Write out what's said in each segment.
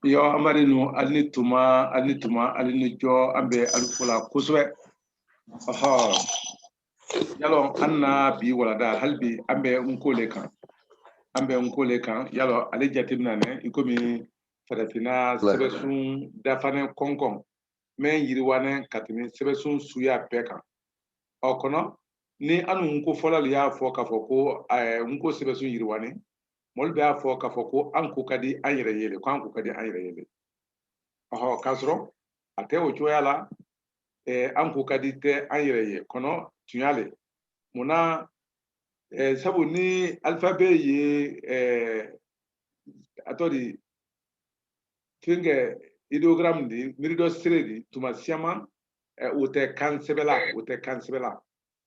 yo amarinu alini jo ambe alfula kuswe aha yalo anna bi walada halbi ambe nkole kan yalo ale jatimna ne ikomi faratina sebesun dafane konkon men yiriwane katini sebesun suya peka okono ni anu nko folal ya fo ka fo ko nko sebesun yiriwane mol be afo ka fo ko anko kadi ayre yele ko anko kadi ayre yele aho kasro ate o choyala anko kadi te ayre ye kono tunyale muna sabu ni alphabet ye atori finge ideogram di mirido siredi tuma siama wote kansebela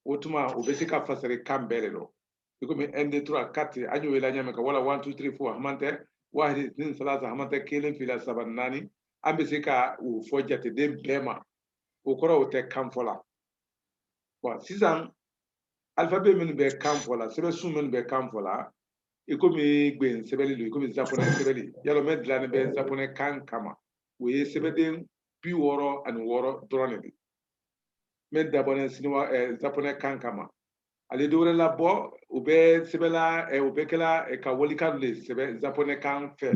wotuma obesika fasere kambele do ikomi 1 2 3 4 anyo wela nyame ka wala 1 2 3 4 hamante wahid nin salasa hamante kelen fila saban nani ambesika u fojate de bema ukoro wote kamfola bon sisan alphabet men be kamfola sebe sun men be kamfola ikomi gben sebeli lo ikomi japonais sebeli yalo med lane be japonais kan kama we sebeden bi woro an woro drone bi med japonais sinwa japonais kan kama ale dore la bo ube sebela ube kala ka wolika le sebe japonais kan fe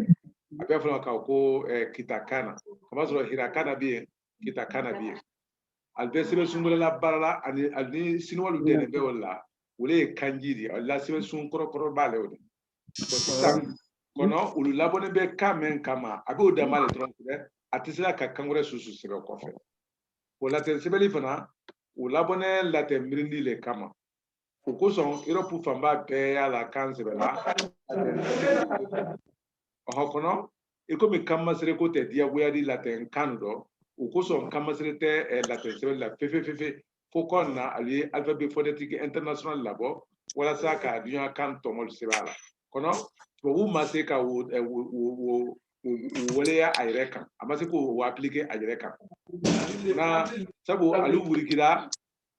abe fala ka ko kitakana kama so hirakana bi kitakana bi albe sebe sungula la barala ani sinwa lu dene be wala wole kanjiri la sebe sun koro bale wala sisan kono ulu labone be kamen kama abe odamale tronse atisila ka kangure susu sebe kofe wala te sebeli fana u labone la te mirindi le kama ukoson Europe famba be ya la kan sebela oho kono ikomi kama sere ko te dia goya di la te kanudo ukoson kama sere te la te sebela fefe fokonna ali alphabet phonétique international labo wala sa ka dunya kan tomol sebala kono wo mase ka wo wole ya ayreka amase ko wo appliquer ayreka na sabu alu wurikira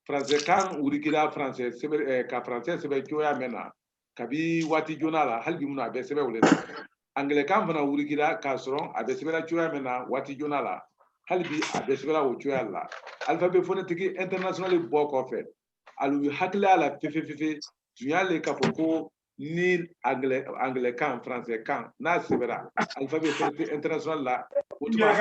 français kan wurikira français sebe ka français sebe joya mena kabi wati jonala halbi muna be sebe wole anglais kan fana wurikira ka soron abe sebe la joya mena wati jonala halbi abe sebe la wo joya la alphabet phonétique international boko fe alu hakla la fefe dunyale ka foko ni anglais kan français kan na sebera alphabet phonétique international la utuma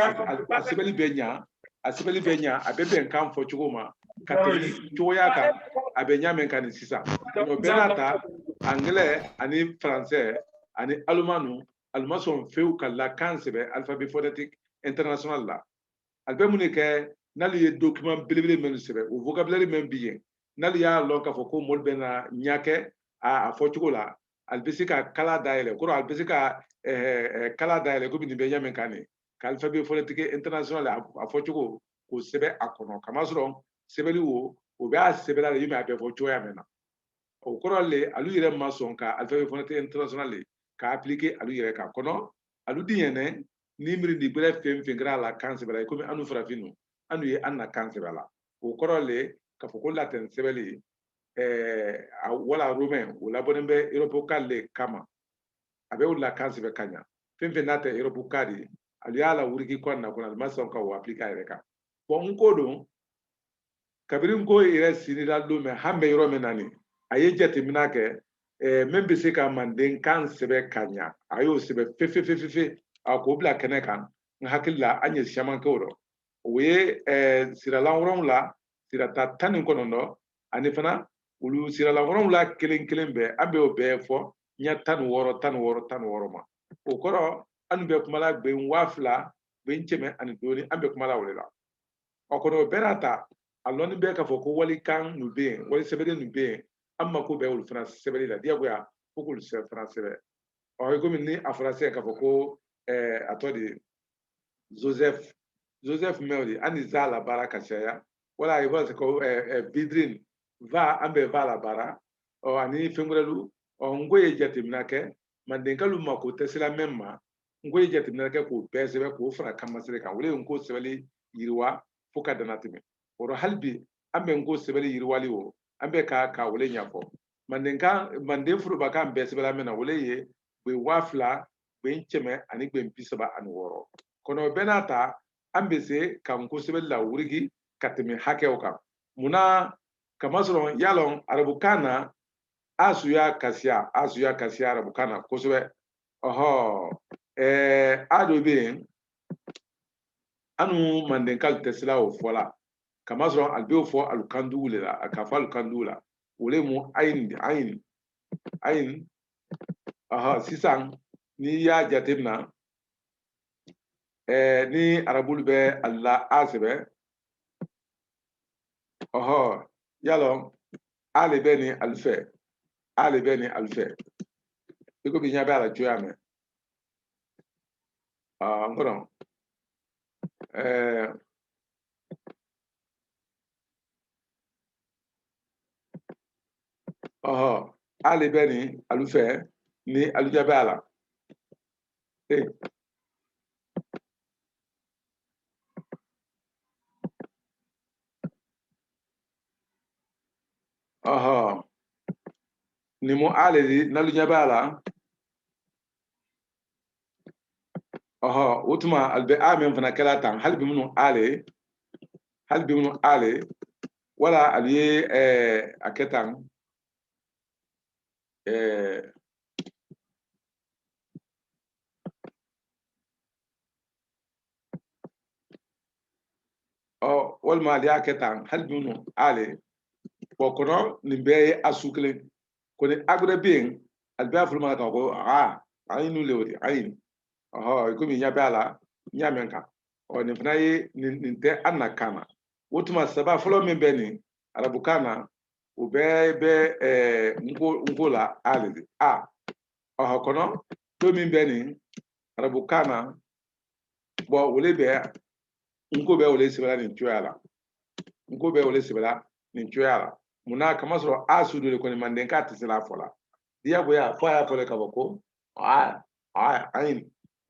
asebeli benya abebe kan fo chugoma katemi choya kan abenya men kan sisa no benata anglais ani français ani allemand son feu kala kan sebe alphabet phonétique international la albe munike nali document belebele men sebe o vocabulaire men biye nali ya lo ka fo ko mol bena nyake a fo chugola albisika kala daile ko albisika kala daile ko bi be nyamen kane ka alphabet phonétique international a fo chugo ko sebe akono kama soro sebeli wo o be a sebela le yime abe fo choya mena o ko le alu yire mason ka alphabet phonétique international ka appliquer alu yire ka kono alu diyene nimri di bere fem la kan sebela ko mi anu frafinu anu ye anna kan sebela o ko le ka fo ko latin sebeli wala romain wala bonembe europe kalle kama abe wala kansi be kanya femfe nate europe kadi aliala wuriki konna kuna mason ka wa aplika ireka bon nkodo kabirin ko ire sinira do me hambe yoro menani aye jete minake membe se ka manden kan sebe kanya ayo sebe fefe ako bla kenekan hakilla anye shaman koro we siralanwron la sirata tanin konondo ani fana ulu siralanwron la kelen be abe o be fo nya tan woro ma o koro anu be kumala be wafla be ncheme ani doni ambe kumala wolela o kono berata aloni be ka fo ko wali kan nu be wali sebede nu be amma ko be ul france sebede la dia goya ko ul se france be o ko min ni a français ka fo ko atodi Joseph Melody ani zala baraka shaya wala ibo se ko bidrin va ambe vala bara o ani fengurelu o ngoye jatimna ke mandenkalu mako tesila memma ngoye jatimna ke ko pesebe ko fra kamasere kan wole ngo sebeli yirwa fuka danatime oro halbi ambe ngo sebeli yirwali wo ambe ka wole nyafo manden furu baka ambe sebela mena wole ye be wafla gben cheme ani gben pisaba ani woro kono benata ambese kam ko sebe la wurigi katemi hakew kam muna kamasron yalon arabukana asuya kasia arabukana ko sebe ado be anu mandenkal tesla o fola kamasron albe fo alukandu le la akafa alukandu la wole mu ayin sisan ni ya jatemna ni arabul be alla asebe yalon ale be ni alfe iko bi nya be ala joyame ngoron ale be ni alfe ni alujabe ala ni mo ale di nalujabe ala utuma albe amen fana kala tan halbi munu ale wala aliye aketan walma aliye aketan halbi munu ale kono nimbe asukle koni agre bien albe afulma ka ko ayinu lewri ayin iko mi nyabala nyamenka ni fana ye nin tɛ anakana wotuma saba fɔlɔ min bɛ nin arabukana o bɛɛ bɛ nko la ale de kɔnɔ to min bɛ nin arabukana wole bɛ nko bɛ wole sɛbɛla nin cogoya la munna kama sɔrɔ sudu de kɔni manden k'a tɛ se la fɔ la diyagoya fɔ a y'a fɔ ka bɔ ko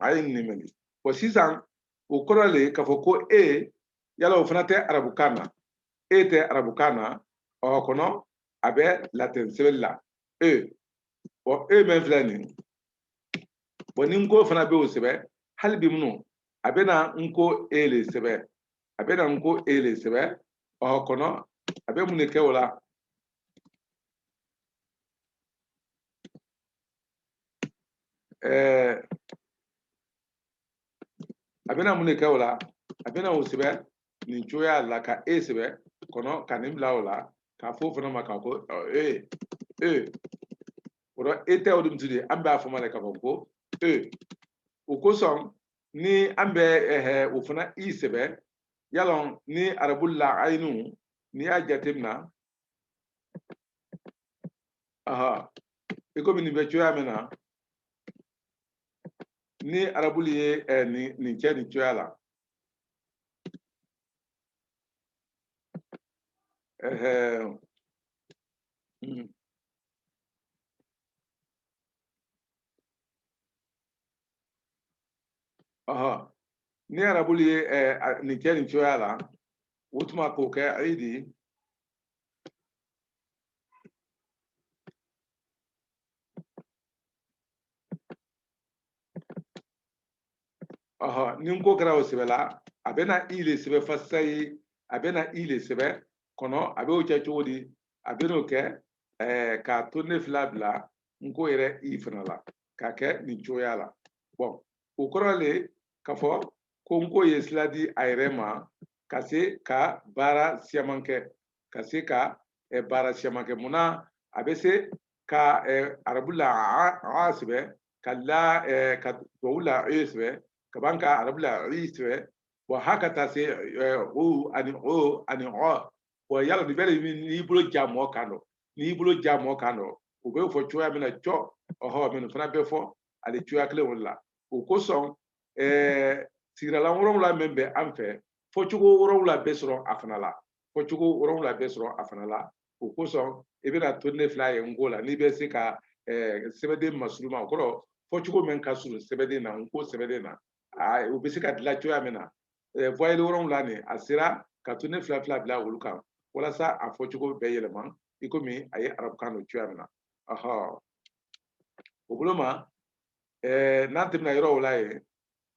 ayin nimeli sisan o kɔrɔ le k'a fɔ ko yala o fana tɛ arabukan na tɛ arabukan na kɔnɔ a bɛ latin sɛbɛnni la min filɛ nin ni nko fana bɛ o sɛbɛ hali bi minnu a bɛna nko le sɛbɛ kɔnɔ a bɛ mun de kɛ o la a bɛna mun de kɛ o la a bɛna o sɛbɛ nin cogoya la ka sɛbɛ kɔnɔ ka nin bila o la k'a fɔ o fana ma k'a ko o tɛ o de muso de an b'a fɔ ma de k'a fɔ ko o kosɔn ni an bɛ o fana sɛbɛ yalɔn ni arabu la ayinu n'i y'a jateminɛ i komi nin bɛ cogoya min na ni arabuli ye nin kɛ nin cogoya la ni arabuli ye nin kɛ nin cogoya la o tuma k'o kɛ ayi di ni n ko kɛra o sɛbɛ la a bɛna le sɛbɛ fa sisan a bɛna le sɛbɛ kɔnɔ a bɛ o kɛ cogo di a bɛ n'o kɛ k'a to ne fila bila n ko yɛrɛ fana la k'a kɛ nin cogoya la o kɔrɔ le k'a fɔ ko n ko ye sira di a yɛrɛ ma ka se ka baara siyaman kɛ munna a bɛ se ka arabu la a sɛbɛ ka tubabu la sɛbɛ ka ban ka arabu la sɛbɛ haka taa se ani yala nin bɛ n'i bolo ja mɔɔ kan dɔ o bɛ fɔ cogoya min na minnu fana bɛ fɔ ale cogoya kelen o la o kosɔn sigidala wolonwula min bɛ an fɛ fɔcogo wolonwula bɛ sɔrɔ a fana la o kosɔn i bɛna to ne fila ye nko la n'i bɛ se ka sɛbɛden masuru ma o kɔrɔ fɔcogo min ka surun sɛbɛden na nko sɛbɛden na o bɛ se ka dilan cogoya min na voyelle wolonwula nin a sera ka to ne fila bila olu kan walasa a fɔcogo bɛɛ yɛlɛma i komi a ye arabukan dɔ cogoya min na o bolo ma n'an tɛmɛna yɔrɔ o la yen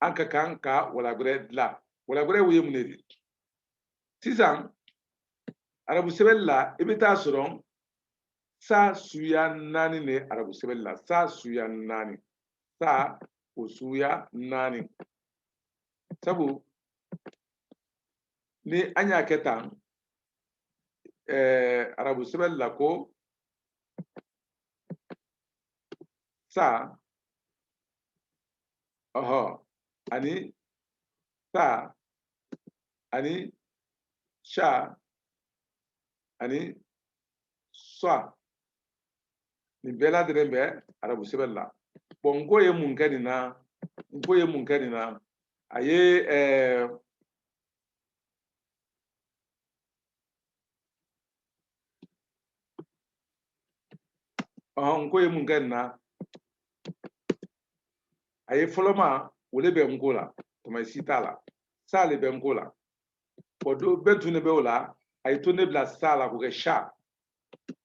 an ka kan ka walagbɛrɛ dilan walagbɛrɛ wo ye mun de ye sisan arabu sɛbɛnni la i bɛ taa sɔrɔ sa suya 4 de arabu sɛbɛnni la sa suya 4 sa o suya 4 sabu ni an y'a kɛ tan arabu sɛbɛnni la ko sa ani sa ani sha ani swa nin bɛɛ lajɛlen bɛ arabu sɛbɛnni la nko ye mun kɛ nin na a ye nko ye mun kɛ nin na a ye fɔlɔma o de bɛ nko la tuma si t'a la sa le bɛ nko la don bɛɛ tun de bɛ o la a ye to ne bila sa la k'o kɛ sha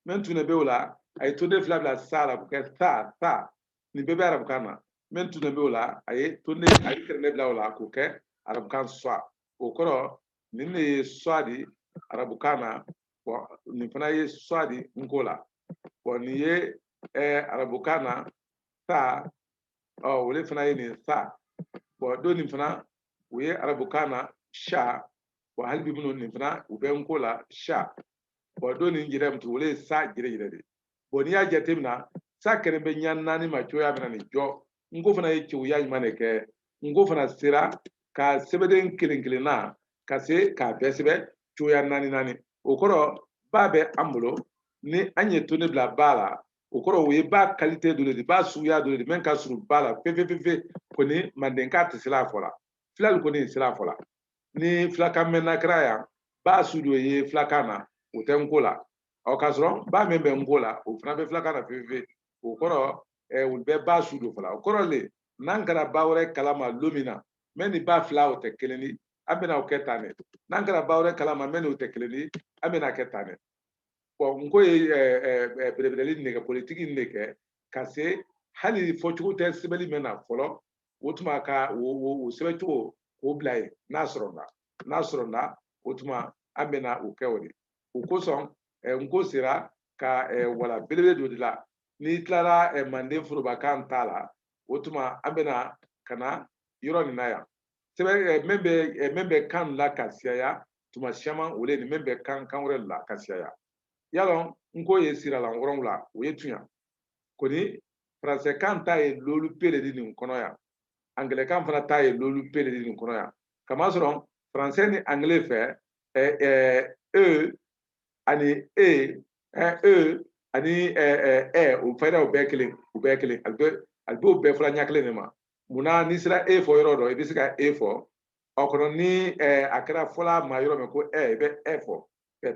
min tun de bɛ o la a ye to ne fila bila sa la k'o kɛ sa nin bɛɛ bɛ arabukan na min tun de bɛ o la a ye kɛrɛ ne bila o la k'o kɛ arabukan swa o kɔrɔ nin de ye swa di arabukan na nin fana ye swa di nko la nin ye arabukan na sa o de fana ye nin sa don nin fana o ye arabukan na sha hali bi minnu nin fana u bɛ nko la sha don nin yɛrɛ mutu o ye sa yɛrɛ de n'i y'a jateminɛ sa kɛrɛ bɛ ɲa 4 ma cogoya min na nin jɔ nko fana ye cɛwuya ɲuman de kɛ nko fana sera ka sɛbɛden kelen kelenna ka se k'a bɛɛ sɛbɛ cogoya 4 o kɔrɔ ba bɛ an bolo ni an ye to ne bila ba la o kɔrɔ o ye ba kalite dɔ de ba suguya dɔ de min ka surun ba la pepepepe kɔni mandenka tɛ sira a fɔ la filali kɔni sira a fɔ la ni filakan mɛnna kɛra yan ba su dɔ ye filakan na o tɛ nko la k'a sɔrɔ ba min bɛ nko la o fana bɛ filakan na pepepe o kɔrɔ olu bɛ ba su dɔ fɔ la o kɔrɔ le n'an kɛra ba wɛrɛ kalama don min na mɛ ni ba fila o tɛ kelen ye an bɛna o kɛ tan de n'an kɛra ba wɛrɛ kalama mɛ ni o tɛ kelen ye an bɛna kɛ tan de nko ye belebeleli nɛgɛ politiki de kɛ ka se hali fɔcogo tɛ sɛbɛnni min na fɔlɔ o tuma ka o sɛbɛcogo k'o bila yen n'a sɔrɔ o tuma an bɛna o kɛ o de o kosɔn nko sera ka wala belebele dɔ de la n'i tilara manden forobakan ta la o tuma an bɛna ka na yɔrɔ nin na yan sɛbɛn min bɛ kan la ka siyaya tuma caman o de nin min bɛ kan wɛrɛ la ka siyaya yalɔ nko ye siralankɔrɔw la o ye tun yan kɔni faransɛkan ta ye lolu pe de di nin kɔnɔ yan angilɛkan fana ta ye lolu pe de di nin kɔnɔ yan kamasɔrɔ faransɛ ni angilɛ fɛ ani ani o fɛrɛ o bɛɛ kelen ali b'o bɛɛ fɔla ɲɛ kelen de ma munna n'i sera fɔ yɔrɔ dɔ i bɛ se ka fɔ kɔnɔ ni a kɛra fɔla ma yɔrɔ min ko i bɛ fɔ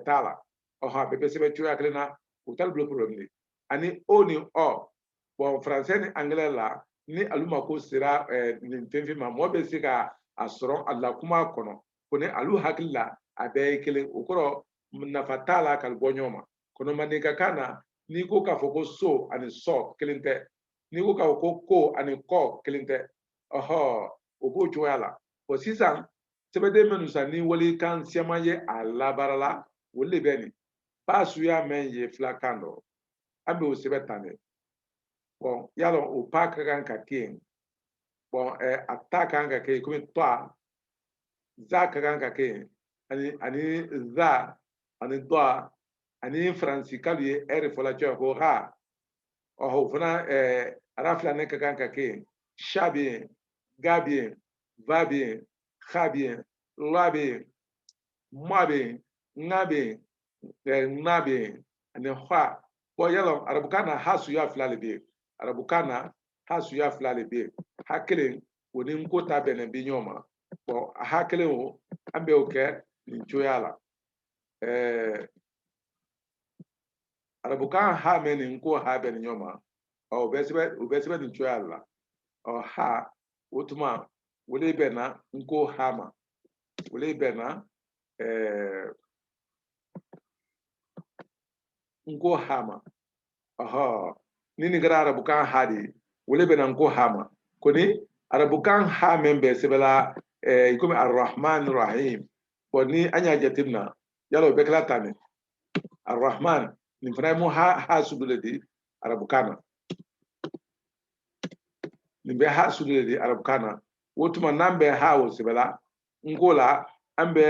t'a la a bɛɛ bɛ sɛbɛn cogoya kelen na o t'ale bolo problème de ani o ni faransɛ ni angilɛ la ni alu mako sera nin fɛn ma mɔgɔ bɛ se ka a sɔrɔ a la kuma kɔnɔ ko ni alu hakili la a bɛɛ ye kelen o kɔrɔ nafa t'a la ka bɔ ɲɔgɔn ma kɔnɔ mandenkakan na n'i ko k'a fɔ ko so ani sɔ kelen tɛ n'i ko k'a fɔ ko ani kɔ kelen tɛ o b'o cogoya la sisan sɛbɛden minnu san ni walikan caman ye a labaara la olu de bɛ nin ba suya mɛn ye filakan dɔ an bɛ o sɛbɛn tan de yalɔ o pa ka kan ka kɛ yen a ta kan ka kɛ yen komi tɔ za ka kan ka kɛ yen ani za ani dɔ ani faransikalo ye ɛri fɔla cogoya ko ha o fana ara fila ne ka kan ka kɛ yen sha bɛ yen ga bɛ yen va bɛ yen ha bɛ yen la bɛ yen ma bɛ yen ŋa bɛ yen na bɛ yen ani ha yalɔ arabukan na ha suya fila de bɛ yen arabukan na ha suya fila de bɛ yen ha kelen o ni nko ta bɛnnen bɛ ɲɔgɔn ma ha kelen o an bɛ o kɛ nin cogoya la arabukan ha mɛn nin nko ha bɛ nin ɲɔgɔn ma u bɛ sɛbɛn nin cogoya la ha o tuma o de bɛ na nko ha ma o de bɛ na nko ha ma ni nin kɛra arabukan ha de ye o de bɛ na nko ha ma koni arabukan ha membe sebela ikomi arrahman rahim koni anya jatimna yalo bekla tane arrahman ni fana mu ha sudule di arabukana ni be ha sudule di arabukana wotuma nambe ha wo sebela ngola ambe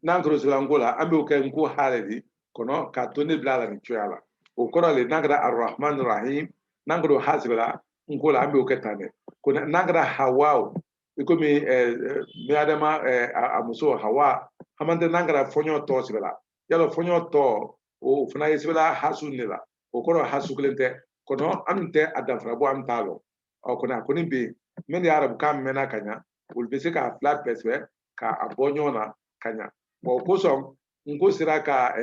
nankro sebela ngola ambe o ken ko haledi kono ka toni blala ni tuyala o kono le nagra arrahman rahim nangro hasbela ngola ambe o ketane kono nagra hawa ikomi mi adama amuso hawa hamande nagra fonyo to sibela yalo fonyo to o funa yisbela hasunila o kono hasuklente kono amte adafra bo amtalo o kono koni be men ya arab kam mena kanya ulbese ka flat peswe ka abonyona kanya bo kosom ngo sira ka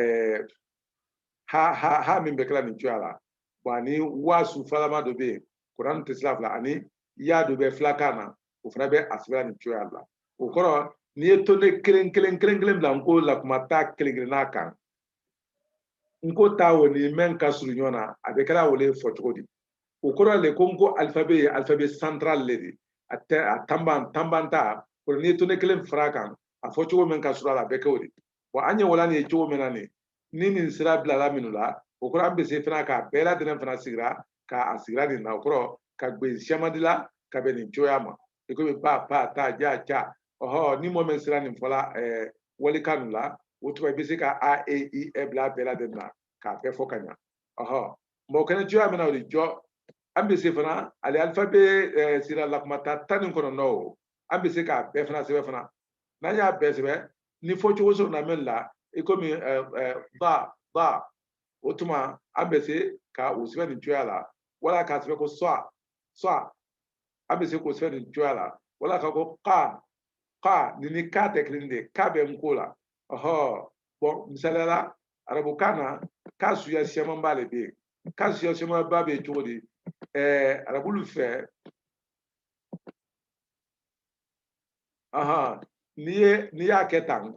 ha min be kala ni tuala bani wasu falama do be Quran tislafla ani ya do be flakana o fana be asbela ni tuala o koro ni to ne kelen bla ngo la kuma ta kelen na kan ngo ta woni men ka suru nyona abe kala wole fotogodi o koro le kongo alphabet central le tambanta ko ni to ne kelen frakan a fotogo men ka suru la be kawdi wa anya wala ni jowo menani ni sira bila minula o koro ambe se fana ka bela denen fana sigira ka asigira ni na o koro ka gbe shamadila ka be ni joyama e ko be pa ta ja cha oho ni mo men sira ni fola wali kanula o to be se ka a e i e bla bela den na ka be fokanya oho mo kana joyama na o jo ambe se fana ali alphabet sira la kuma ta tanin kono no ambe se ka be fana se be fana na ya be se be ni fo chugo so na men la ikomi ba otuma ambese ka usebe ni joyala wala ka sebe ko so ambese ko sebe ni joyala wala ka ko ka ni ka teklinde ka be mkola oho bon misalala arabu kana ka suya shema mbale be ka suya shema babe chodi arabu lu fe aha ni ya ketan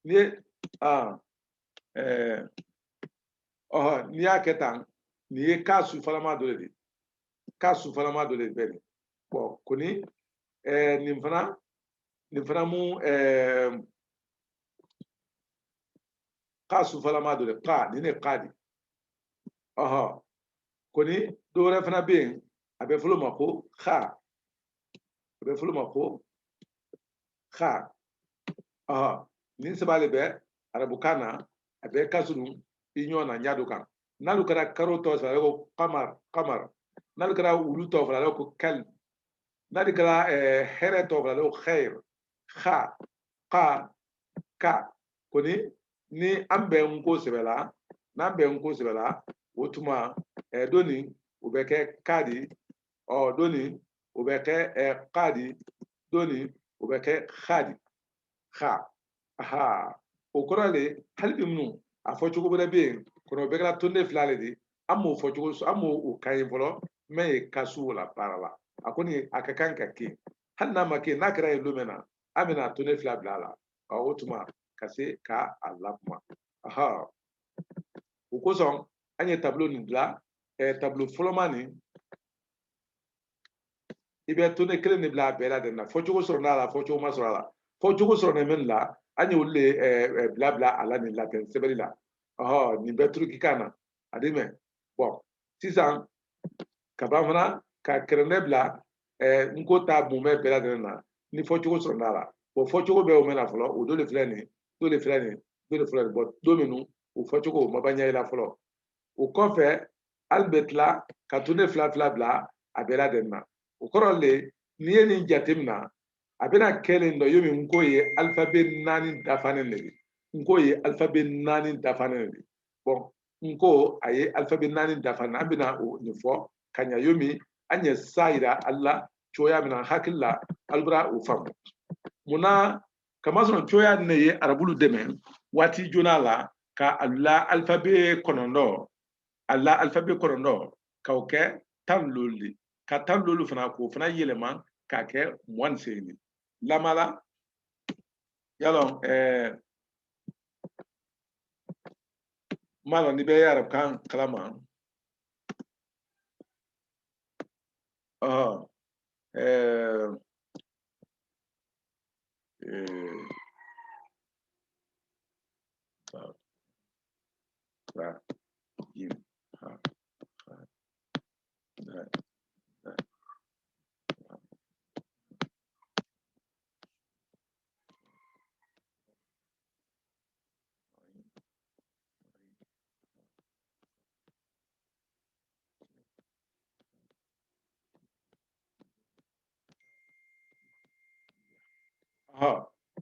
ni ni y'a kɛ tan nin ye ka sufalama dɔ de ka sufalama dɔ de bɛ nin bon koni nin fana mu ka sufalama dɔ de ka nin ne ka di koni dɔ wɛrɛ fana bɛ yen a bɛ fɔlɔ ma ko ka a bɛ fɔlɔ ma ko ka nin saba de bɛ arabukan na a bɛ ka sunu i ɲɔgɔn na ɲa do kan n'alu kɛra karo tɔ sɔrɔ ale ko kamar n'alu kɛra wulu tɔ fɔlɔ ale ko kal n'alu kɛra hɛrɛ tɔ fɔlɔ ale ko xɛyir ka koni ni an bɛ n ko sɛbɛ la n'an bɛ n ko sɛbɛ la o tuma doni o bɛ kɛ ka di doni o bɛ kɛ ka di doni o bɛ kɛ xa di xa o kɔrɔ le hali bi minnu a fɔ cogo wɛrɛ bɛ yen kɔnɔ bɛɛ kɛra tonde fila le de an m'o fɔ cogo an m'o kan ye fɔlɔ mɛ ye ka su la baara la a kɔni a ka kan ka kɛ hali n'a ma kɛ n'a kɛra yen don min na an bɛna tonde fila bila a la o tuma ka se ka a lakuma o kosɔn an ye tableau nin dilan tableau fɔlɔma nin i bɛ tonde kelen de bila a bɛɛ la de na fɔcogo sɔrɔ n'a la fɔcogo ma sɔrɔ a la fɔcogo sɔrɔ nin min la an ye olu de bila a la nin latɛn sɛbɛnni la nin bɛ turukikan na a di mɛn bon sisan ka ban fana ka kɛrɛndɛ bila n ko ta mun bɛ bɛɛ lajɛlen na ni fɔcogo sɔrɔ n'a la o fɔcogo bɛ o mɛn na fɔlɔ o do de filɛ nin do de filɛ nin do de filɛ nin bɔn do minnu o fɔcogo o ma ban ɲɛ i la fɔlɔ o kɔfɛ hali bɛ tila ka tonde fila bila a bɛɛ lajɛlen na o kɔrɔ le n'i ye nin jate minɛ a bɛna kɛ nin dɔ yomi n ko ye alphabet 4 dafanen de ye n ko ye alphabet 4 dafanen de ye bon n ko a ye alphabet 4 dafanen an bɛna o nin fɔ ka ɲa yomi an ye sa yira ali la cogoya min na hakili la ali bɛna o faamu munna kamasɔrɔ cogoya nin de ye arabulu dɛmɛ waati joona la ka a la alphabet kɔnɔntɔn k'o kɛ 10 de ka 10 fana k'o fana yɛlɛma k'a kɛ 28 lamala yalɔ malo ni be Arab kan kalama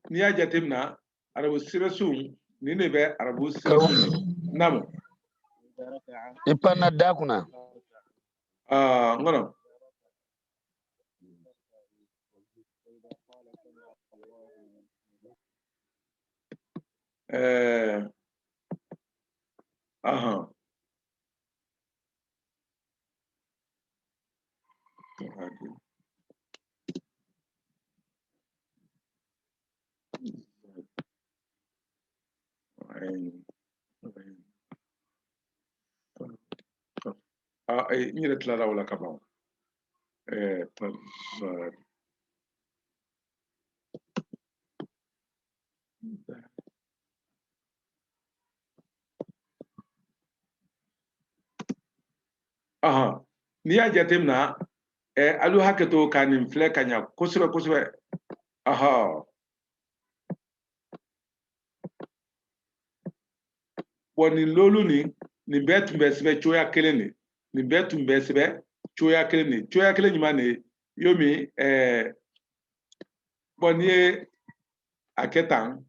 ni ya jatemna arabu sirasun ni ne be arabu sirasun namo ipanna dakuna ngono ni le tla wala kaba ni ya jatemna alu haketo kanin fle kanya kosebe woni lolu ni betu besebe choya keleni ni betu besebe choya keleni mane yomi boni aketan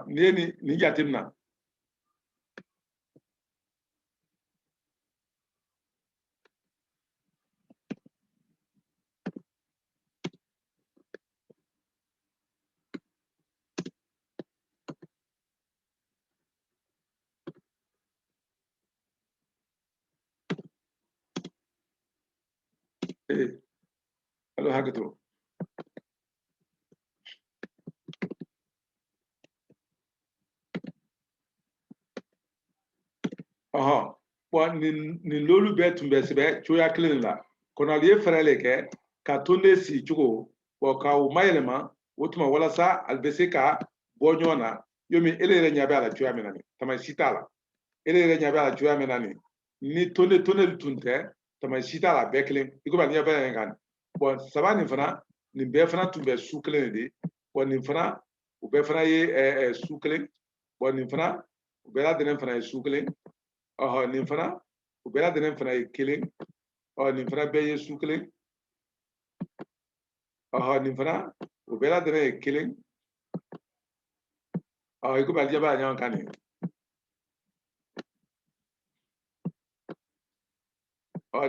ni jatimna alu haketo bon ni lolu betu besebe choya keleni la kono aliye frele ke ka tonde si chugo bo ka o mayelema wotuma wala sa albese ka bonyona yomi elere nyabe ala choya menani tama sitala elere nyabe ala choya menani ni tonde tunte tama sitala beklen iko ba nyabe ngan bon sabani fana ni be fana tumbe suklen de bon ni fana o be fana ye suklen bon ni fana o be la denen fana ye suklen nin fana o bɛɛ la denen fana ye kelen nin fana bɛɛ ye su kelen nin fana o bɛɛ la denen ye kelen i komi alijɛ b'a ɲɔgɔn kan nin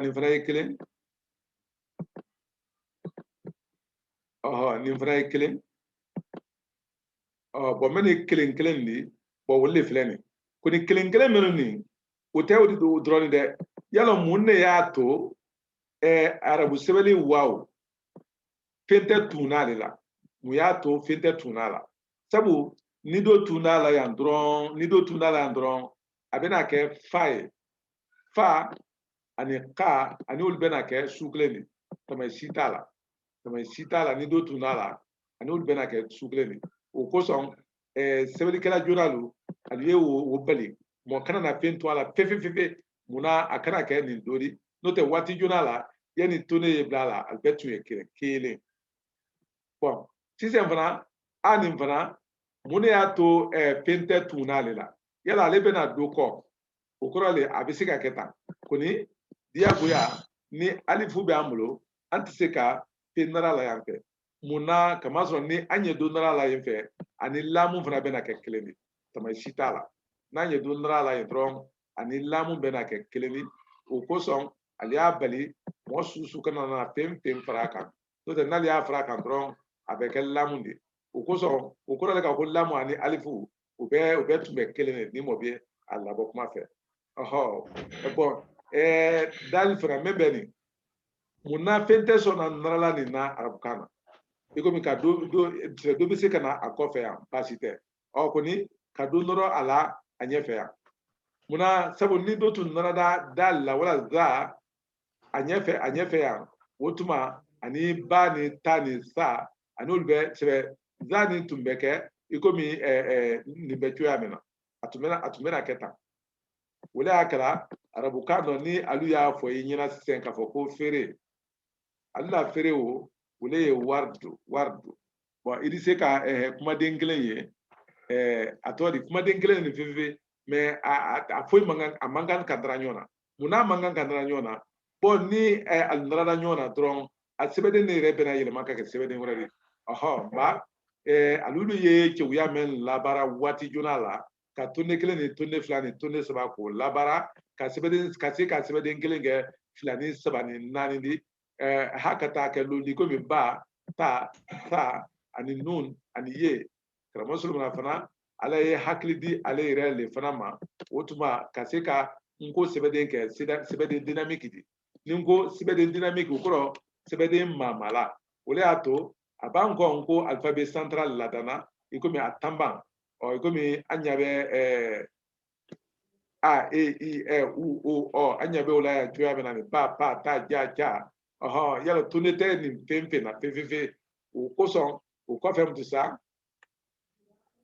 nin fana ye kelen nin fana ye kelen bɔn mɛ ni kelen kelen nin bɔn olu de filɛ nin ko ni kelen kelen minnu nin o tɛ o dɔrɔn dɛ yala mun de y'a to arabu sɛbɛnni waaw fɛn tɛ tun n'ale la mun y'a to fɛn tɛ tun n'a la sabu ni dɔ tun n'a la yan dɔrɔn a bɛna kɛ fa ye fa ani ka ani olu bɛna kɛ su kelen de tɛmɛ si t'a la ni dɔ tun n'a la ani olu bɛna kɛ su kelen de o kosɔn sɛbɛnnikɛla joona ale ye o bali mɔgɔ kana na fɛn to a la pepepepe munna a kana kɛ nin dori n'o tɛ waati joona la yanni to ne ye bila a la a bɛɛ tun ye kelen bɔn sisan fana nin fana mun de y'a to fɛn tɛ tun n'ale la yala ale bɛna don kɔ o kɔrɔ le a bɛ se ka kɛ tan ko ni diyagoya ni alifu bɛ an bolo an tɛ se ka fɛn nara la yan fɛ munna kamasɔrɔ ni an ye don nara la yen fɛ ani lamu fana bɛna kɛ kelen de tama si t'a la n'an ye don nara la yen dɔrɔn ani lamu bɛna kɛ kelen de o kosɔn ale y'a bali mɔgɔ susu kana na fɛn fara a kan n'o tɛ n'ale y'a fara a kan dɔrɔn a bɛ kɛ lamu de o kosɔn o kɔrɔ de ka ko lamu ani alifu o bɛɛ tun bɛ kelen de ni mɔ bɛ a labɔ kuma fɛ bɔn dal fana men bɛ nin mun na fɛn tɛ sɔn na narala nin na arabukan na i komi ka dɔ bɛ se ka na a kɔfɛ yan baasi tɛ kɔni ka dɔ nɔrɔ a la a ɲɛfɛ yan munna sabu ni dɔ tun nana dal la wala za a ɲɛfɛ yan o tuma ani ba ni ta ni sa ani olu bɛ sɛbɛ za ni tun bɛ kɛ i komi nin bɛ cogoya min na a tun bɛna kɛ tan o de y'a kɛra arabukan dɔ ni alu y'a fɔ i ɲɛna sisan k'a fɔ ko feere ale la feere o olu ye wari don bon i bɛ se ka kumaden kelen ye a tɔgɔ di kumaden kelen nin fɛn mɛ a foyi man kan ka dara ɲɔgɔn na munna man kan ka dara ɲɔgɔn na bon ni a dara ɲɔgɔn na dɔrɔn a sɛbɛnden de yɛrɛ bɛna yɛlɛma ka kɛ sɛbɛnden wɛrɛ de ba alulu ye cɛkuya mɛn labaara waati joona la ka tonne kelen ni tonne fila ni tonne saba k'o labaara ka se ka sɛbɛden kelen kɛ fila ni saba ni naani di ha ka taa kɛ loli komi ba ta sa ani nun ani ye karamɔgɔ solomana fana ala ye hakili di ale yɛrɛ le fana ma o tuma ka se ka n ko sɛbɛden kɛ sɛbɛden dynamique di ni n ko sɛbɛden dynamique o kɔrɔ sɛbɛden maamala o de y'a to a b'an kɔ n ko alphabet central ladana i komi a tanban i komi an ɲɛ bɛ a e i ɛ u o an ɲɛ bɛ o la yan cogoya min na nin ba pa ta ja ja yala tone tɛ nin fɛn fɛn na fefefe o kosɔn o kɔfɛ mutu sa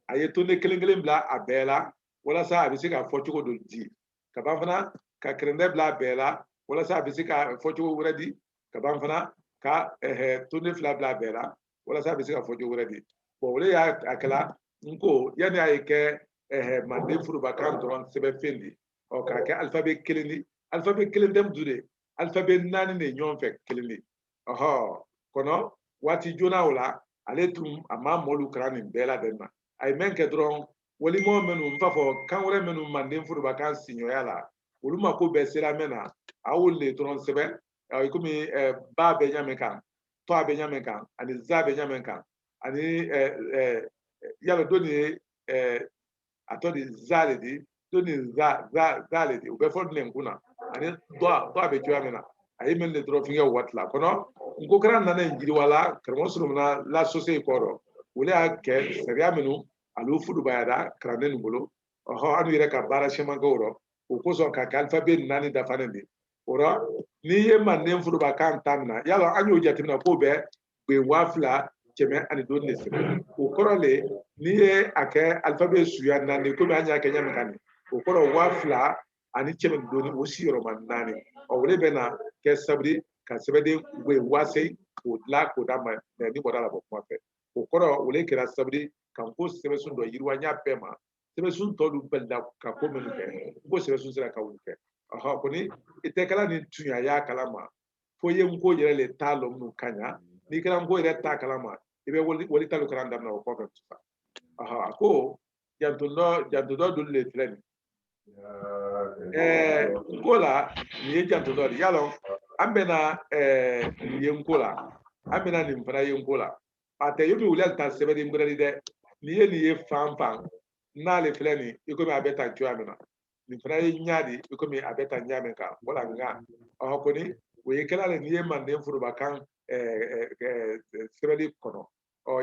a ye tonne kelen kelen bila a bɛɛ la walasa a bɛ se ka fɔ cogo dɔ di ka ban fana ka kɛrɛndɛ bila a bɛɛ la walasa a bɛ se ka fɔ cogo wɛrɛ di ka ban fana ka tonne fila bila a bɛɛ la walasa a bɛ se ka fɔ cogo wɛrɛ di bon o de y'a kɛla n ko yanni a ye kɛ manden furubakan dɔrɔn sɛbɛn fɛn di k'a kɛ alphabet kelen di alphabet kelen tɛ mutu de alphabet naani de ɲɔgɔn fɛ kelen de kɔnɔ waati joona o la ale tun a ma mɔlu kalan nin bɛɛ labɛn na a ye mɛn kɛ dɔrɔn walimɔ minnu n b'a fɔ kan wɛrɛ minnu manden furubakan siɲɔya la olu ma ko bɛɛ sera mɛn na a y'olu le dɔrɔn sɛbɛn komi ba bɛ ɲamɛ kan tɔ bɛ ɲamɛ kan ani za bɛ ɲamɛ kan ani yala dɔ nin ye a tɔ di za le di dɔ nin za le di o bɛ fɔ nin kun na ani dɔ bɛ cogoya min na a ye mɛn de dɔrɔn fingɛ waati la kɔnɔ n ko kɛra nana in jiriwala karamɔgɔ solomana lasose kɔrɔ olu y'a kɛ sariya minnu olu fudubayara kalanden nin bolo an yɛrɛ ka baara caman kɛ o rɔ o kosɔn ka kɛ alphabet naani dafalen de o rɔ n'i ye manden fudubakan ta min na yala an y'o jateminɛ k'o bɛ gbe 2022 de sɛbɛn o kɔrɔ le n'i ye a kɛ alphabet suya naani komi an y'a kɛ ɲami kan nin o kɔrɔ 2000 ani 2 o sigiyɔrɔma naani o de bɛ na kɛ sabiri ka sɛbɛden gbe 2000 k'o dilan k'o d'a ma ni bɔra la bɔ kuma fɛ o kɔrɔ o le kɛra sabiri kan ko sɛbɛnsun dɔ yiriwa n y'a bɛɛ ma sɛbɛnsun tɔlu balila ka ko minnu kɛ n ko sɛbɛnsun sera ka wuli kɛ kɔni i tɛ kala ni tun a y'a kala ma fo ye n ko yɛrɛ le t'a lɔ minnu ka ɲa n'i kɛra n ko yɛrɛ t'a kala ma i bɛ wali talu kalan daminɛ o kɔfɛ sisan a ko janto dɔ dolu le filɛ nin n ko la nin ye janto dɔ de yalɔ an bɛna nin ye n ko la an bɛna nin fana ye n ko la a tɛ yomi wuli ta sɛbɛnni wɛrɛ di dɛ n'i ye nin ye fan n'ale filɛ nin i komi a bɛ ta cogoya min na nin fana ye ɲa di i komi a bɛ ta ɲa min kan wala nka kɔni o ye kɛla le n'i ye manden furubakan sɛbɛnni kɔnɔ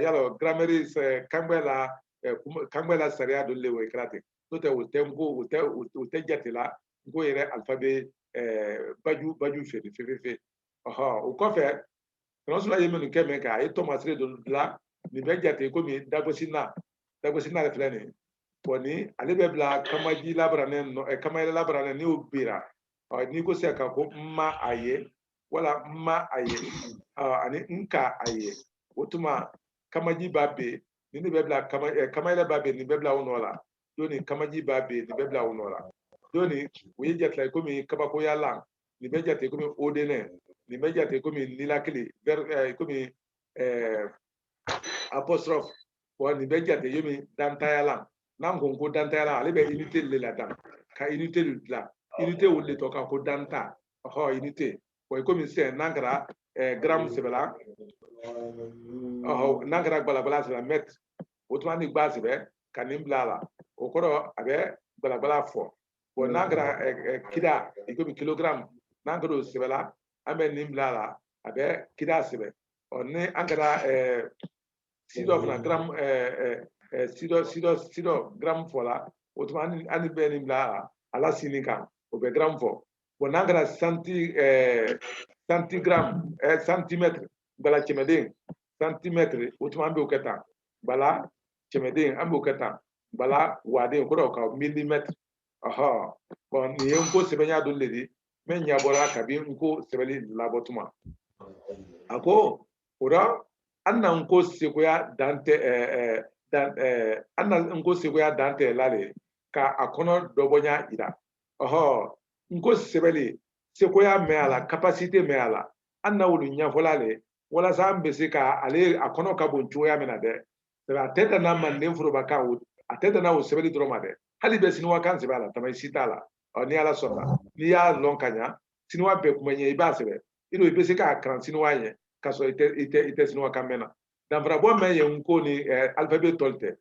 yalɔ grammaire kangbɛ la sariya dɔ le o ye kɛra ten n'o tɛ o tɛ jate la n ko yɛrɛ alphabet baju fefe o kɔfɛ karamɔgɔ ye minnu kɛ mɛn kɛ a ye tɔmasire dɔ dilan nin bɛ jate komi dagosina de filɛ nin ni ale bɛ bila kamaji labaranen kamayɛlɛ labaranen n'o bira n'i ko sisan ka ko n ma a ye wala n ma a ye ani n ka a ye o tuma kamaji b'a bɛ nin de bɛ bila kamayɛlɛ b'a bɛ nin bɛ bila o nɔ la don ni kamaji b'a bɛ nin bɛ bila o nɔ la don ni o ye jatela komi kabakoyalan nin bɛ jate komi odenɛ nin bɛ jate komi nilakili komi apostrophe nin bɛ jate yomi dantayalan n'an ko ko dantayalan ale bɛ unité le la dan ka unité de dilan unité o de tɔ kan ko danta unité komi sisan n'an kɛra gramme sɛbɛla n'an kɛra gbalagbalan sɛbɛla mètre o tuma ni gba sɛbɛ ka nin bila a la o kɔrɔ a bɛ gbalagbalan fɔ bon n'angara kida iko bi kilogram n'angara sebela ambe nimla la abe kida sebe on angara sido fana gram sido gram fola otuma ani be nimla ala sinika o be gram fo bon n'angara centigram centimètre bala chemeden centimètre otuma ambe oketa bala chemeden ambe oketa bala wade ko ka millimètre aha bon ni ko sebenya do ledi men nyabora kabi ko sebeli labotuma ako ora anna nko sekoya dante anna nko sekoya dante lale ka akono dobonya ida oho nko sebeli sekoya me ala capacité me ala anna wulu nyafolale wala sambe sika ale akono ka bonchoya mena de sera teta na mande furo baka ateta na sebeli droma de hali be sinwa kan sebala tamay sitala ni ala sonna ni ya lonkanya sinwa be kumenye ibasebe ilo ibese ka kran sinwa ye kaso ite sinwa kamena damfra bo men ye nko ni alphabet tolte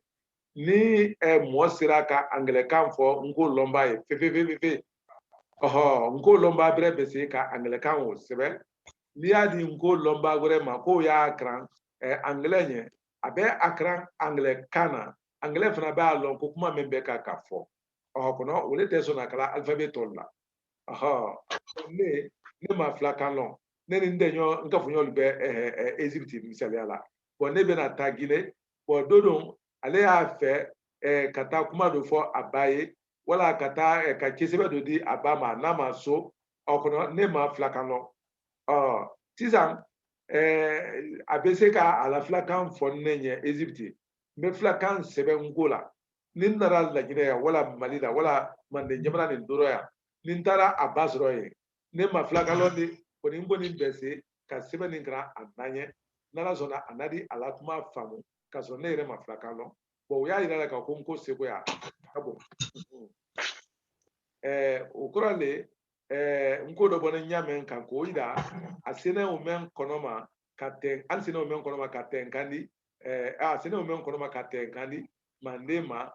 ni mo sira ka anglican fo nko lomba ye fe oho nko lomba bre bese ka anglican o sebe ni ya di nko lomba gore ma ko ya kran anglais abe akran anglicana anglais fana ba lon ko kuma membe ka fo oho kono wole te so na kala alphabet tolla aha ne ma flakan lon ne ni ndenyo nka funyo be Egypt misali ala bon ne be na tagile bon dodon ale ya fe kata kuma do fo abaye wala kata ka kisebe do di abama na ma so okono ne ma flakan lon tizan abese ka ala flakan fo nenye Egypt me flakan sebe ngola nin nara la Guinea wala Malida wala mande jamana ni doro ya nin tara Abbas roye ne ma flakan lon di koni mboni bese ka sebe nin kra ananye nala zona anadi ala kuma famu ka so ne re ma flakan lon bo ya ira ka ko nko sebo ya abo ukurale nko do bonen nyamen kan ko ida asene o men konoma kate ansene o men konoma kate kandi asene o men konoma kate kandi mandema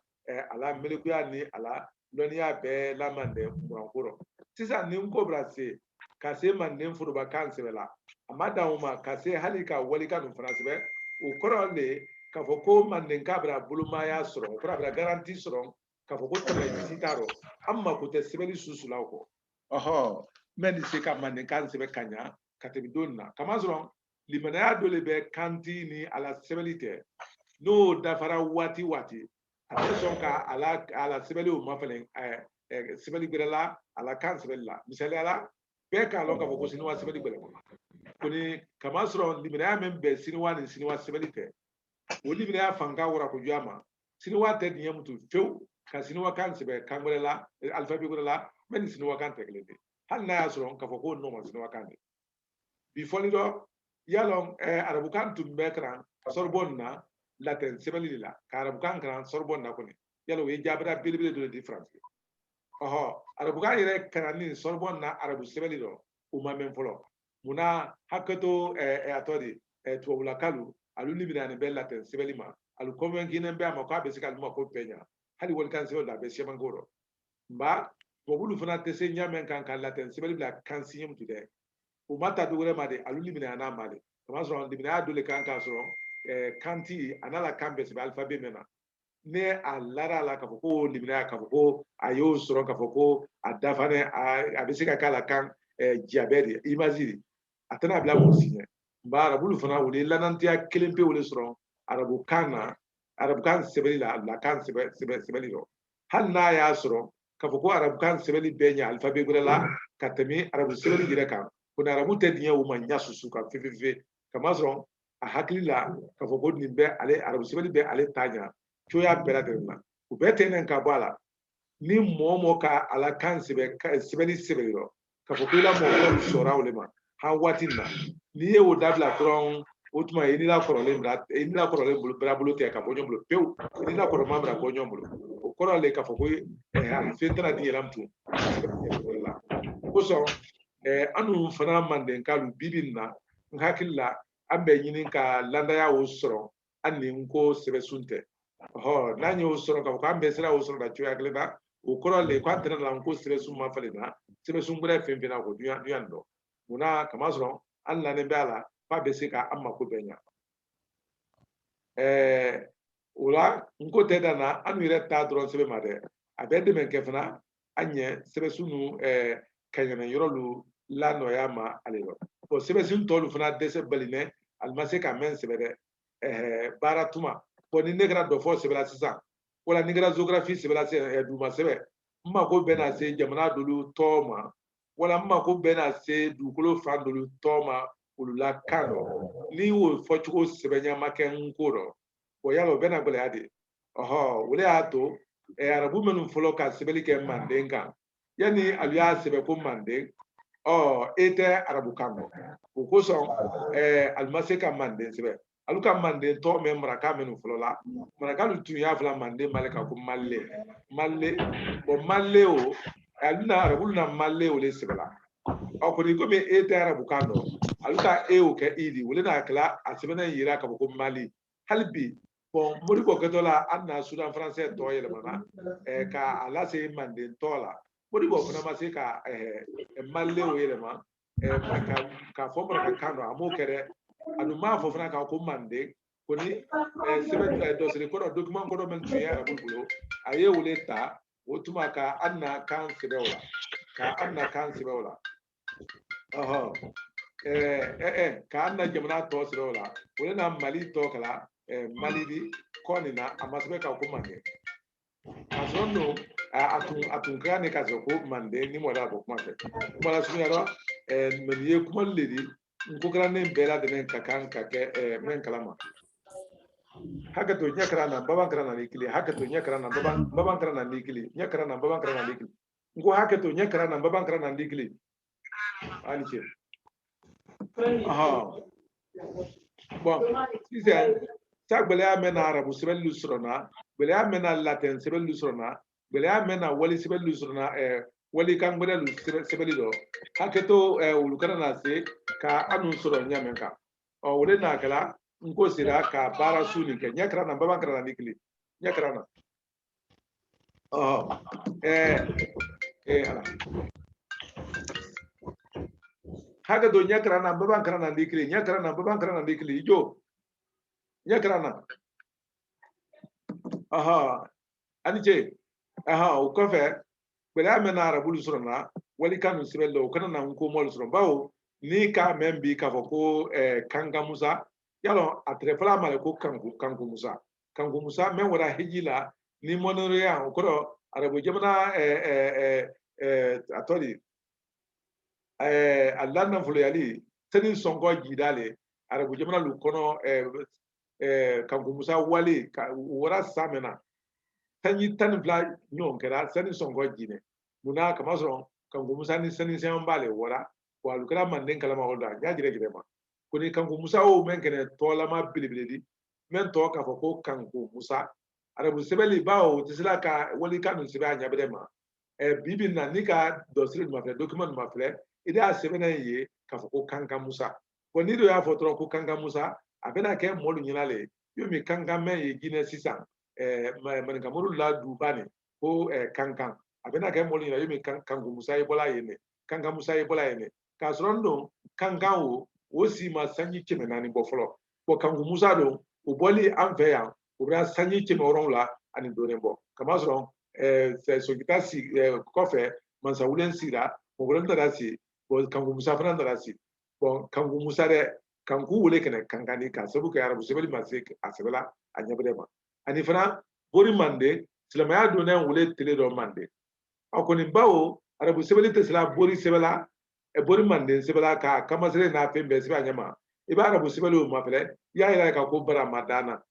ala melekuya ni ala loniya be la mande murankuro sisa ni nko brase kase mande furuba kansebela amada uma kase halika walika no fransebe ukurale ka foko mande kabra buluma ya soro ukura garantie soro ka foko tele sitaro amma ko te sebeli susula ko oho men se ka mande kan sebe kanya katebi donna kamazron limana ya dole be kanti ni ala sebelite no dafara wati attention ka ala sebeli o mafalen sebeli berela ala kan sebeli la misali ala be ka lo ka ko sinwa sebeli bele ko ni kamazron limana ya men be sinwa ni sinwa sebelite o limana ya fanga wora ko jama sinwa te ni yamutu few ka sinwa kan sebe kangwela alphabet la men sinwa kan teglede hal na yasron ka foko no ma sinwa kan before ni do yalon arabu kan tumbe kran sorbonna latin sebeli la ka arabu kan kran sorbonna ko ni yalo we jabra bilbil do difference oho arabu kan yere kran ni sorbonna arabu sebeli do uma men folo muna hakato atodi to wula kalu alu libina ne bella latin sebeli ma alu convaincre ne be amako be sikal ma ko penya hali wol kan sebe la be shema ngoro mba bobulu fana tese nyamen kan kan latin sebe la kan sinyum tude o mata do re made alu limina na male kama so limina do le kan kan so kanti anala kan be sebe alphabet mena ne alara la ka ko limina ka ko ayo so ka ko adafane abisika kala kan diabete imagine atana bla mo sinye mba arabulu fana wole lanantia kelempe wole so arabu kan sebeli la kan sebeli ro hal na ya soro ka foko arab kan sebeli benya alphabet gurela katami arab sebeli dire kan kuna arabu te dinya wo manya susu ka fefe kama soro a hakilila ka foko ni be ale arab sebeli be ale tanya choya bela de na u be tenen ka bala ni momo ka ala kan sebeli ro ka foko la mo ko sora ulema ha watina ni e wo dabla kron otuma inila korole bulu brabulu te ka bonyo bulu peu inila koro mambra bonyo bulu o korole ka foko fentana di yelamtu ko so anu fana mande kalu bibinna ngakilla ambe nyinin ka landa ya usoro anni nko sebe sunte ho nanyi usoro ka ambe sira usoro da choya gleba o kɔrɔ le ko antena la ko sɛbɛ sun ma falen na sɛbɛ sun gbɛrɛ fɛn fɛn na ko duyan dɔ munna kama sɔrɔ an lanen bɛ a la f'a bɛ se ka an mako bɛɛ ɲa o la n ko tɛ da na an yɛrɛ taa dɔrɔn sɛbɛ ma dɛ a bɛ dɛmɛ kɛ fana an ɲɛ sɛbɛ sun nu kaɲɛnɛ yɔrɔ lu la nɔya ma ale yɔrɔ bon sɛbɛ sun tɔlu fana dɛsɛ balinɛ ali ma se ka mɛn sɛbɛ dɛ baara tuma bon ni ne kɛra dɔ fɔ sɛbɛ la sisan wala ni kɛra géographie sɛbɛ la duguma sɛbɛ n mako bɛna se jamana dolu tɔ ma wala n mako bɛna se dugukolo fan dolu tɔ ma olu la kan dɔ ni y'o fɔcogo sɛbɛnya ma kɛ n ko dɔ o yala o bɛna gɛlɛya de o de y'a to arabu minnu fɔlɔ ka sɛbɛnni kɛ manden kan yanni alu y'a sɛbɛn ko manden e tɛ arabu kan dɔn o kosɔn alu ma se ka manden sɛbɛn alu ka manden tɔ mɛn maraka minnu fɔlɔ la maraka lu tun y'a fila manden mali kan ko malile bon malile o alu na arabu na malile o de sɛbɛnla kɔni komi e tɛ arabu kan dɔn alu ka e o kɛ i di o de n'a kila a sɛbɛnna yira ka fɔ ko mali hali bi bon modibo kɛtɔ la an na sudan faransɛ tɔ yɛlɛmana k'a lase manden tɔ la modibo fana ma se ka malile o yɛlɛma k'a fɔ marakakan dɔn a m'o kɛ dɛ a dun m'a fɔ fana k'a ko manden ko ni sɛbɛn dɔsiri kɔrɔ document kɔrɔ min tun ye arabu bolo a ye o de ta o tuma ka an na kan sɛbɛn o la ka an na kan sɛbɛn o la k'an na jamana tɔ sɛbɛn o la o de na mali tɔ kala mali di kɔni na a ma sɛbɛn ka ko manden a sɔrɔ no a tun kɛra ne ka sɔrɔ ko manden ni mɔda bɔ kuma fɛ kuma la suguya dɔ mɛ nin ye kuma le di n ko kɛra ne bɛɛ lajɛlen ka kan ka kɛ mɛn kalama hakɛ to ɲɛ kɛra na baban kɛra na ni kili hakɛ to ɲɛ kɛra na baban kɛra na ni kili ɲɛ kɛra na baban kɛra na ni kili n ko hakɛ to ɲɛ kɛra na baban kɛra na ni kili a ni ce bon sisan sa gbɛlɛya mɛn na arabu sɛbɛnni sɔrɔ na gbɛlɛya mɛn na latɛn sɛbɛnni sɔrɔ na gbɛlɛya mɛn na wali sɛbɛnni sɔrɔ na wali kan gbɛlɛ sɛbɛnni dɔ hakɛ to olu kana na se ka anu sɔrɔ ɲamɛ kan o de n'a kɛra n ko sera ka baara su nin kɛ ɲɛ kɛra na baban kɛra na ni kili ɲɛ kɛra na ala hakɛ to ɲɛ kɛra na baban kɛra na ni kili ɲɛ kɛra na baban kɛra na ni kili ijo ɲɛ kɛra na ani ce o kɔfɛ gbɛlɛya mɛn na arabu sɔrɔ na wali kan nu sɛbɛn la o kana na n ko mɔli sɔrɔ bawo ni k'a mɛn bi k'a fɔ ko kankan musa yalɔ a tɛrɛfɛla ma ko kanku musa mɛn wɛrɛ hiji la ni mɔnɔriya o kɔrɔ arabu jamana a tɔ di a lannafoloyali sani sɔngɔ jidale arabu jamana lu kɔnɔ kanku musa wale wara samɛna sanji 12 ɲɔgɔn kɛra sani sɔngɔ jinɛ munna kama sɔrɔ kanku musa ni sani sɛn b'ale wara wa alu kɛra manden kalama o la n y'a jira ma ko ni kanku musa o mɛn kɛnɛ tɔlama belebele di mɛn tɔ k'a fɔ ko kanku musa arabu sɛbɛnli bawo o tɛ se ka wali kan nu sɛbɛn a ɲɛbɛrɛ ma bibi na ni ka dɔsiri numa filɛ document numa filɛ i de y'a sɛbɛnna ye k'a fɔ ko kankan musa bon ni dɔ y'a fɔ dɔrɔn ko kankan musa a bɛna kɛ mɔlu ɲɛna le yo min kankan mɛn ye jinɛ sisan maninkamuru la duba ni ko kankan a bɛna kɛ mɔlu ɲɛna yo min kanku musa ye bɔla yen ne kankan musa ye bɔla yen ne k'a sɔrɔ n don kankan o si ma sanji 400 bɔ fɔlɔ bon kanku musa don o bɔli an fɛ yan o bɛna sanji 700 ani dɔɔnin bɔ kama sɔrɔ sogita si kɔfɛ mansawulen sira mɔgɔlen nana si bon kanku musa fana nana si bon kanku musa dɛ kanku wele kɛnɛ kankani ka sabu kɛ arabu sɛbɛnni ma se a sɛbɛla a ɲɛbɛrɛ ma ani fana bori manden silamɛya donnɛ wele tele dɔ manden a kɔni bawo arabu sɛbɛnni tɛ sira bori sɛbɛla bori manden sɛbɛla ka kamasere n'a fɛn bɛɛ sɛbɛn a ɲɛma i b'a arabu sɛbɛnni o ma filɛ i y'a yira ka ko baramadana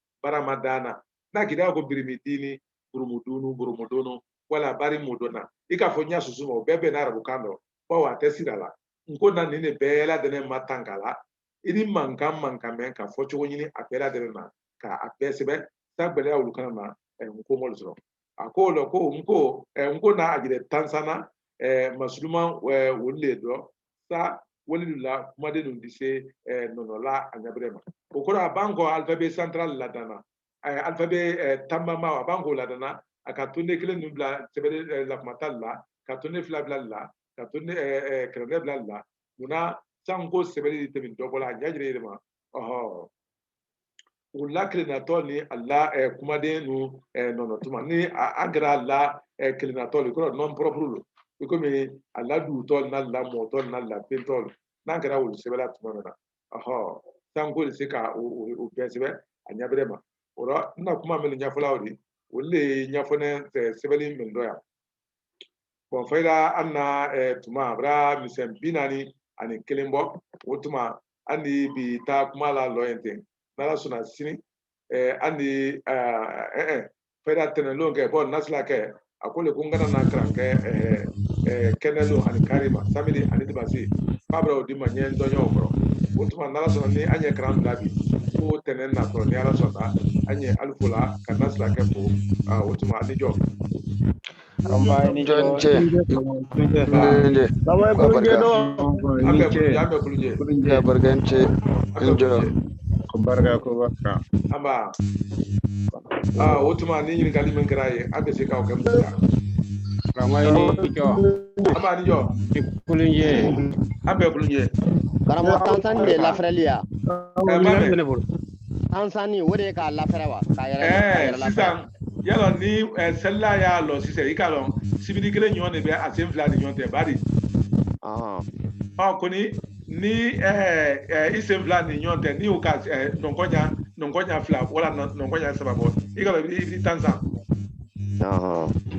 n'a kida ko birimidini burumudunu wala bari modona i k'a fɔ ɲa susu ma o bɛɛ bɛn n'arabu kan dɔ bawo a tɛ sira la n ko na nin de bɛɛ lajɛlen ma tan k'a la i ni mankan mɛn ka fɔ cogo ɲini a bɛɛ lajɛlen na k'a bɛɛ sɛbɛn sa gbɛlɛya olu kana na n ko mɔli sɔrɔ a ko o la ko n ko n'a jire tansana masuluma olu le dɔ sa wali la kumaden ninnu tɛ se nɔnɔla a ɲɛbɛrɛ ma o kɔrɔ a b'an kɔ alphabet central ladana alphabet tambama a b'an k'o ladana a ka tonne kelen ninnu bila sɛbɛnni lakumatali la ka tonne fila bila la ka tonne kɛrɛnɛ bila la munna san ko sɛbɛnni tɛmɛ dɔ bɔla a ɲɛ jira yɛrɛ ma ɔhɔ o la kelennatɔ ni a la kumaden nu nɔnɔ tuma ni an kɛra la kelennatɔ le kɔrɔ nɔn propre lo i komi a la dugutɔ n'a la mɔtɔ n'a la pentɔ n'an kɛra olu sɛbɛnla tuma min na ɔhɔ san ko de se ka o bɛɛ sɛbɛn a ɲɛbɛrɛ ma o la n bɛna kuma min ɲɛfɔla o de olu de ye ɲɛfɔ sɛbɛnni min dɔ yan bɔn fɔyila an na tuma a bɛra misɛn 41 bɔ o tuma an ni bi taa kuma la lɔ yen ten n'ala sɔnna sini an ni fɔyila tɛnɛnlon kɛ bɔn nasila kɛ a ko le ko n kana na karan kɛ kɛnɛlon ani karima samedi ani dimanche k'a bɛra o di ma ɲɛ dɔnɲɛw kɔrɔ o tuma n'ala sɔnna ni an ye karan bila bi ko tɛnɛn natɔ ni ala sɔnna an ye alifo la ka nasila kɛ fo o tuma ani jɔ amba o tuma ni ɲininkali min kɛra ye an bɛ se k'aw kɛ muso la amba ni jɔ an bɛɛ kulunjɛ karamɔgɔ Tanzanie de lafɛrɛli ya Tanzanie o de ye k'a lafɛrɛ wa k'a yɛrɛ sisan yala ni selila y'a lɔ sisan i k'a dɔn sibiri kelen ɲɔgɔn de bɛ a sen fila ni ɲɔgɔn cɛ bari koni ni i sen fila ni ɲɔgɔn tɛ n'i y'o ka nɔnkɔɲa fila wala nɔnkɔɲa saba bɔ i ka dɔn i bɛ tansan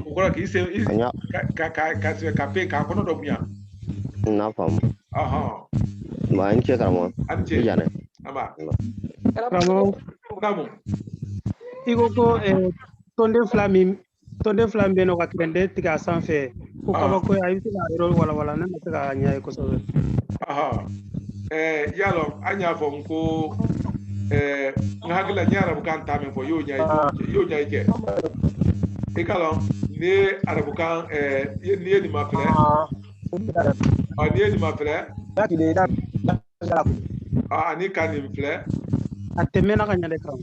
o kɔrɔ k'i sen ka pe k'a kɔnɔ dɔ bonya n'a faamu a ni ce karamɔgɔ ani ce aba karamɔgɔ i ko ko tɔnden fila min bɛ yen nɔ ka kirɛnden tigɛ a sanfɛ ko kabakoya i bɛ se k'a yɔrɔ walawala ne ma se k'a ɲɛ ye kosɛbɛ yalɔ an y'a fɔ n ko n hakili la n ye arabukan ta min fɔ y'o ɲɛ i kɛ i ka dɔn n'i ye arabukan n'i ye nin ma filɛ n'i ye nin ma filɛ ani ka nin filɛ a tɛmɛna ka ɲɛ de kan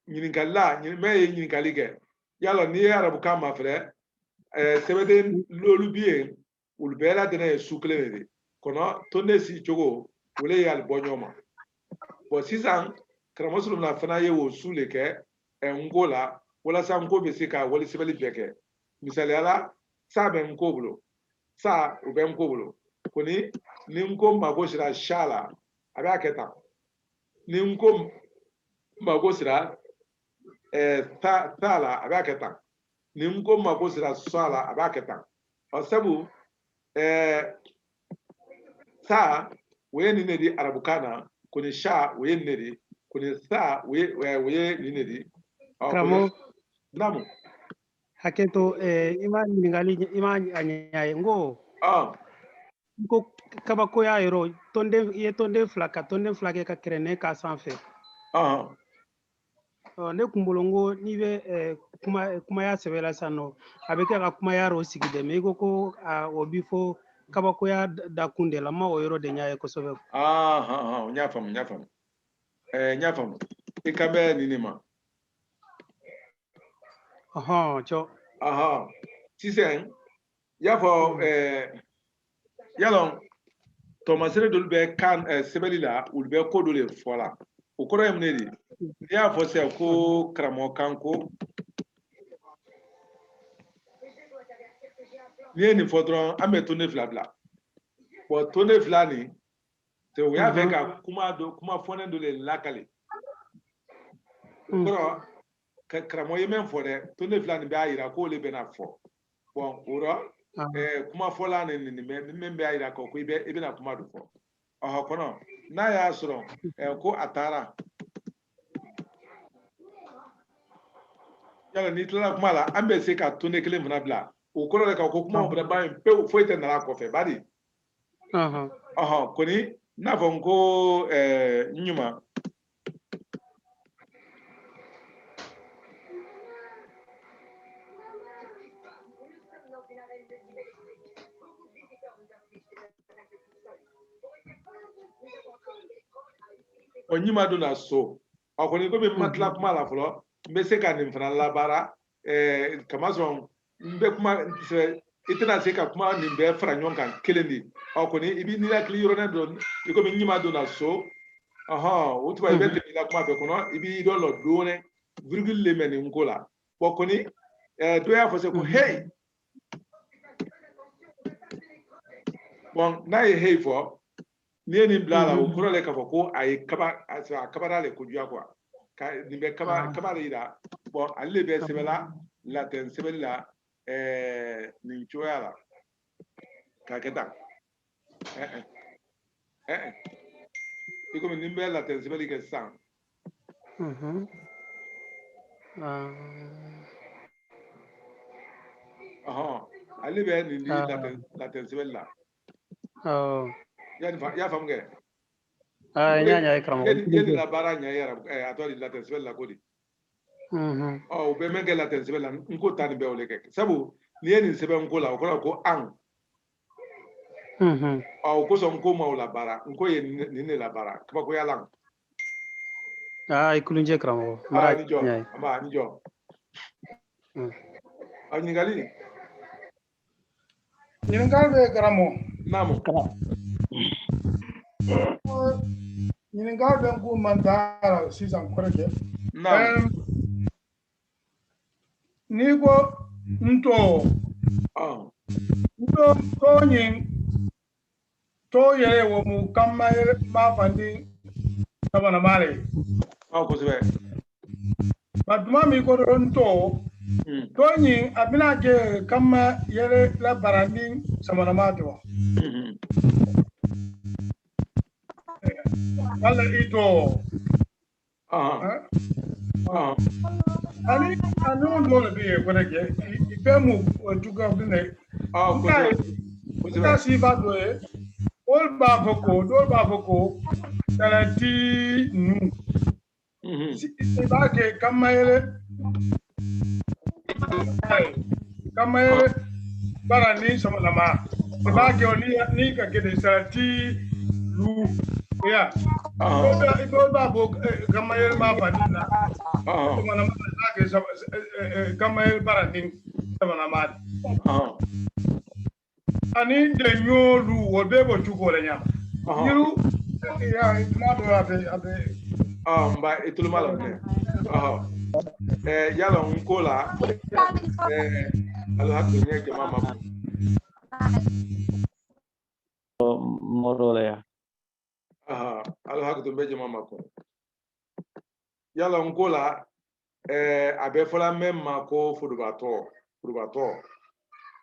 ɲininkali la mɛ ye ɲininkali kɛ yalɔ n'i ye arabukan ma filɛ sɛbɛden l'olu bi yen olu bɛɛ lajɛlen ye su kelen de kɔnɔ tonde si cogo olu ye ali bɔ ɲɔgɔn ma bɔn sisan karamɔgɔ solomana fana ye o su le kɛ nko la walasa nko bɛ se ka wali sɛbɛnni bɛɛ kɛ misaliyala sa bɛ nko bolo sa o bɛ nko bolo koni ni nko mago sera sa la a b'a kɛ tan ni nko mago sera ta la a b'a kɛ tan ni nko mago sera sa la a b'a kɛ tan sabu sa o ye nin de di arabukan na koni sa o ye nin de di koni sa o ye nin de di karamɔgɔ naamu hakɛ to i ma ɲininkali i ma a ɲɛ ye n ko kabakoya yɔrɔ i ye tɔnden fila kɛ ka kirɛnden k'a sanfɛ ne kun bolo n ko n'i bɛ kumaya sɛbɛnla sisan nɔ a bɛ kɛ ka kumaya o sigi dɛ mɛ i ko o bi fɔ kabakoya dakun de la n ma o yɔrɔ de ɲɛ ye kosɛbɛ n y'a faamu n y'a faamu i kan bɛ nin de ma cɔ sisan n y'a fɔ yalɔ tɔmasere dolu bɛ kan sɛbɛnni la olu bɛ ko dɔ de fɔ la o kɔrɔ ye mun de ye n'i y'a fɔ sisan ko karamɔgɔ kan ko n'i ye nin fɔ dɔrɔn an bɛ tonne fila bila bɔn tonne fila nin o y'a fɛ ka kuma fɔlen dɔ de lakale o kɔrɔ karamɔgɔ ye min fɔ dɛ tonne fila nin b'a jira k'o de bɛna fɔ bɔn o rɔ kuma fɔla ni min b'a jira ko i bɛna kuma dɔ fɔ kɔnɔ n'a y'a sɔrɔ ko a taara yala n'i tilala kuma la an bɛ se ka tonne kelen fana bila o kɔrɔ de ka ko kuma fana ban pewu foyi tɛ nana kɔfɛ bari koni n'a fɔ n ko ɲuman onyima do na so akoni ko be matla kuma la folo mbe se ka nim fana la bara kamason mbe kuma itina se ka kuma nimbe fra nyonka kelendi akoni ibi ni la kli yorona do ko be nyima do na so utuba ibe te la kuma be kono ibi do lo do ne virgule le men ngola bokoni do ya fo se ko hey bon na hey fo ni ni blala o kuro le ka fo ko ay kaba le ko juya quoi ka ni be kaba le ida bon alle be sebela la ten sebela ni choyala ka keta iko ni be la ten sebela ke sang alle be ni la ten sebela ya fam ge nya ikram yeni la bara nya yara atoli la ten sebela ko di be menge la ten sebela nko tani be ole ke sabu ni yeni sebe nko la ko an ko so nko ma la bara nko ye ni ne la bara kaba ko yalang ikulunje ikram mara nya amba ni jo ani gali Nyingalbe gramo. Namo. Nyingalbe ngu mandara season koreke. Namo. Nigo nto. Nto tonyin to yere wo mu kamma ma fandi tabana mare. Ko sebe. Baduma mi ko nto. Tonyin abina ke kamma yere la barani samana mato. Wala ito. Ani ndo be ko ke ifemu tuga bine. Ko si ba do e. Ol ba foko talati nu. Si ba ke kamma yere kamar barani sama nama ba ke ni ka ke da sarati lu ya ko ba bo kamar ma fani na sama nama ba ke kamar barani sama nama ani de nyolu wo be bo tuko le nyama yiru ya ma do abe mba itulu malo ne yala nkola alhaq ne jama ma moro ya alhaq to be jama ma ko yala nkola abe fola memma ko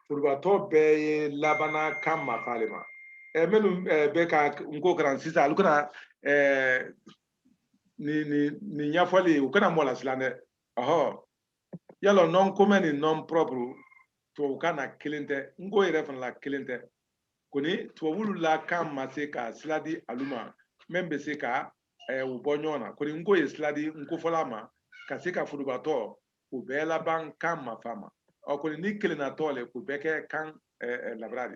fudubato be labana kama falema menu be ka nko kran sisa alukuna ni nyafali ukana mola silane yalo non commun non propre to kana kilente ngo ire fan la kilente koni to wulu la kam maseka sladi aluma membe seka ubonyona koni ngo ye sladi ngo folama kaseka fudubato ubela ban kam mafama koni ni kilena tole ku beke kan labrari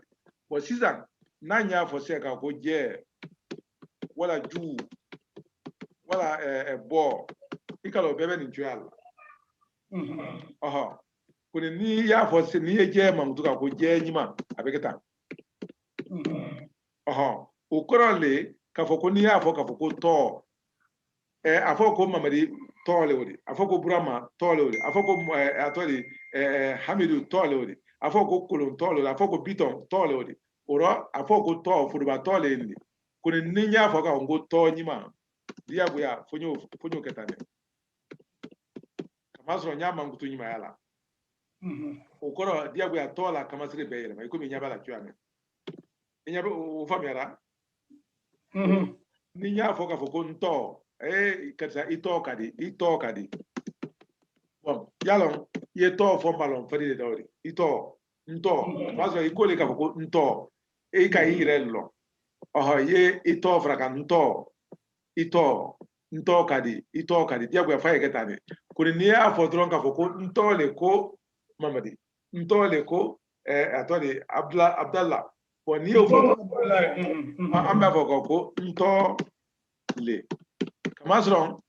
bo season nanya fo seka ko je wala ju wala bo ikalo bebe ni jual kuni ni ya fo se ni je ma mutuka ko je nyima abeketa o korale ka fo ko ni ya fo ka fo ko to afo ko mamadi to le wodi afo ko burama to le wodi afo ko atoli hamidu to le wodi afo ko kolon to le afo ko biton to le wodi oro afo ko to fuduba to le ni kuni ni ya fo ka ngo to nyima dia buya fonyo ketane kamaso nyama ngutu nyima yala ukoro dia buya tola kamasire beyele ma ikomi nyaba la tuame nyaba o famera ni nya foka foko nto kata ito kadi bon yalon ye to fo balon fadi de dawri ito nto maso ikole ka foko nto ka irello ye ito fraka nto kadi dia gwa faye ketane kuni ni afo dron ka foko ntole ko mamadi ntole ko atoli abdallah ko ni o foko amba foko ko nto le Kamasron,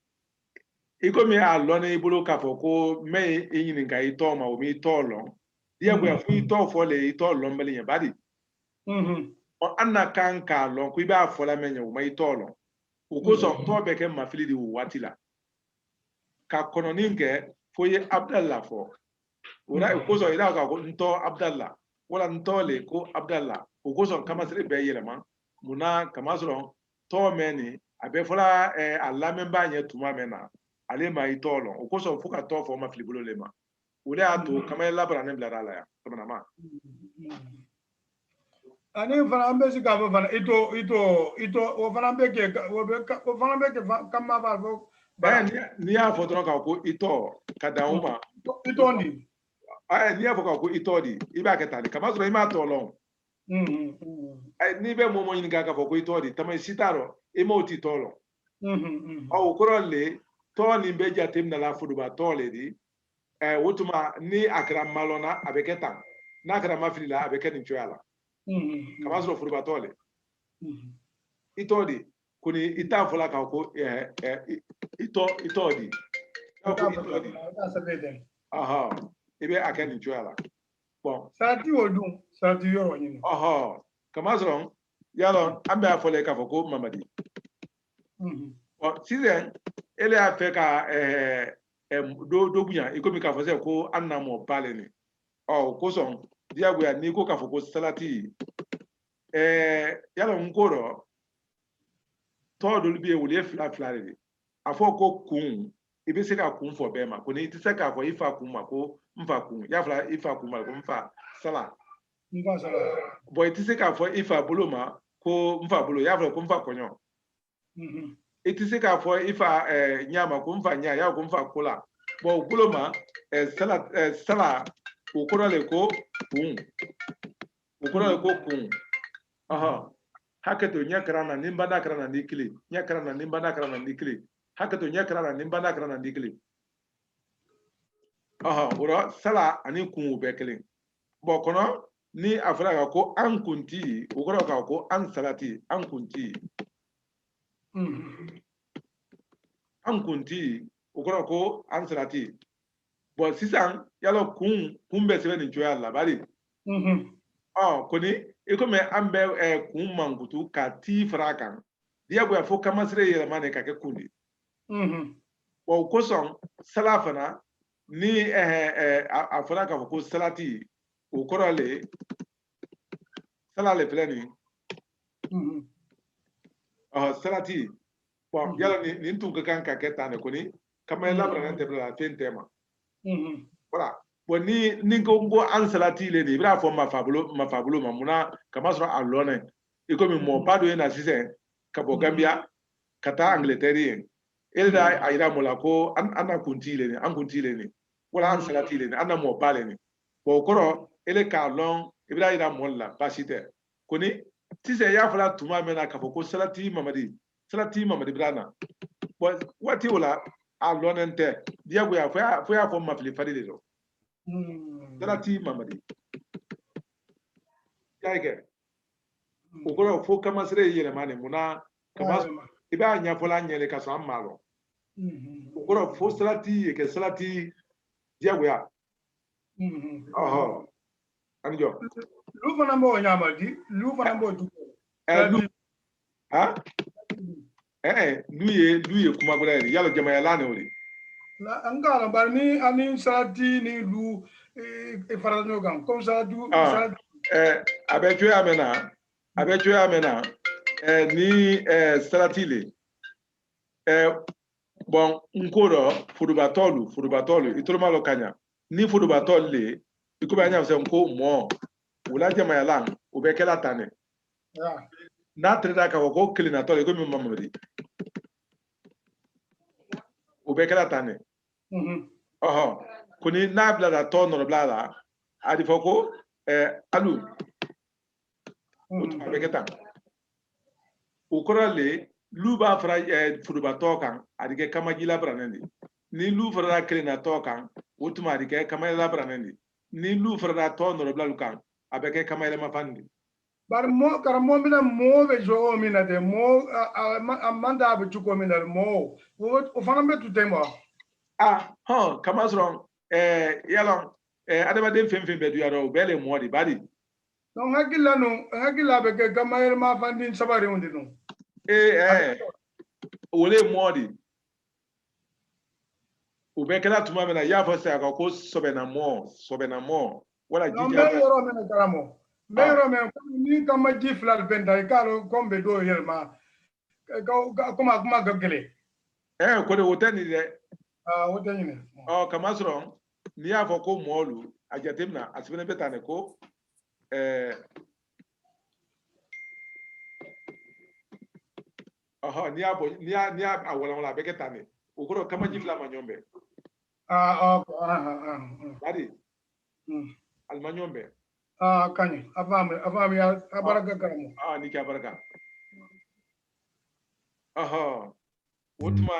ikomi a lone ibulu kafoko me inyinga ito ma omi ito long. Dia we afu ito fole ito lombeli ya badi. O anna kan ka long ku ba fola menye o ma ito long. Ukoso to beke mafili di watila. Ka kononinge foye Abdallah fo. Ora ukoso ida ka ko nto Abdallah. Wala ntole ko Abdallah. Ukoso kamasre be yelema. Muna kamasron to meni abe fola alla memba nye tuma mena. Ale ma itolo o koso fuka to fo ma filibolo lema ule ato kama labra ne blara la ya kama ma ani fana ambe si ka fana ito o fana be ke o fana be ke kama ba fo ni ya fo tron ka ko ito kada uma ito ni ni ya fo ka ko ito di iba ke tali kama so ima to lo ni be mo yin ka fo ko ito di tama sitaro imo ti to lo o ko le toni beja temna la fuduba tole di wotuma ni akra malona abeketa na akra mafilila abekeni choyala kama so fuduba tole itodi kuni itafola ka ko itodi aha ibe akeni choyala bon sati odun sati yo yin aha kama so yalo ambe afole ka foko mamadi sizen ele a fait ka do bunya ikomi ka fose ko annamo pale ni ko son diago ya ni ko ka foko salati yalo ngoro to do bi e wole fla re afo ko kun ibe se ka kun fo be ma ko ni ti se ka fo ifa kun ma ko mfa kun ya fla ifa kun ma ko mfa sala boy ti se ka fo ifa bolo ma ko mfa bolo ya fla ko mfa konyo itise ka fo ifa nyama ko mfa nya ya ko mfa kola bo buloma sala ukoro le ko kun aha hakato nya karana nimba da karana nikli nya karana nimba da karana nikli hakato nya karana nimba da karana nikli aha ora sala ani kun ubekele bo kono ni afra ko an kunti ukoro ka ko an salati an kunti an kunti ukoro ko an salati bo sisan yalo kun be sebe ni joya labari koni ikome ambe kun mangutu ka ti frakan dia go fo kamasre yele mane ka ke kundi bo ko son salafana ni afra ka ko salati ukoro le salale plani salati bon yalo ni ntunga kan ka keta ne koni kama labra na tebla ten tema voilà bon ni ngo an salati le ni bra fo mafabulo mamuna kama so alone iko mi mo pado na sise ka bo Gambia kata Angleterre elda ayira mola ko an kuntile ni an kuntile ni wala an salati le ni an mo pale ni bo koro ele ka lon ibra ira molla basite koni sise ya fala tuma mena ka fo ko salati mamadi brana wati wala a lonente diago ya fo ya fo mafili fadile do salati mamadi yaike ukoro fo kama sere yele mane muna kama iba nya fola nyele ka so amalo ukoro fo salati ke salati diago ya anjo lu fana mo nyamadi lu fana mo du luye kuma gura yalo jama ya lane wori la angala barni ani salati ni lu farano gam comme ça du abejo amena ni salati le bon nkoro fudubatolu itoloma lo kanya ni fudubatolu le ikuba nya se nko mo wala jama ya lan ubekela tane na treda ka ko klina tole ko mi mamadi ubekela tane kuni na blada to no blada adi foko alu ubeketa ukorale luba fra fuduba to kan adi ke kamagila branendi ni lu fra klina to kan utuma adi ke kamagila branendi ni lu fra to no blada kan abeke kamayela mafandi bar mo karamo mina mo be jo mina de mo amanda be chuko mina mo o fana be tutemo kama sɔrɔ yalɔ adamaden fɛn fɛn bɛ du yɔrɔ o bɛɛ le mɔ de bari donc hakila be ke gamayel ma fandin sabari undi no o le mɔ de o bɛɛ kɛra tuma min na y'a fɔ sisan ko sɔbɛna mɔ wala jija me yɔrɔ min karamo me yɔrɔ min ni kama ji fila bɛnda i k'a ko be do yɛlɛma kuma ka gɛlɛ ko de o tɛ nin dɛ o tɛ ɲinɛ kama sɔrɔ n'i y'a fɔ ko mɔlu a jateminɛ a sɛbɛnnen bɛ tan de ko n'i y'a a walawala a bɛ kɛ tan de o kɔrɔ kama ji fila ma ɲɔgɔn bɛn bari alima ɲɔgɔn bɛn kaɲi a faamu a baraka karamo ni kɛ baraka o tuma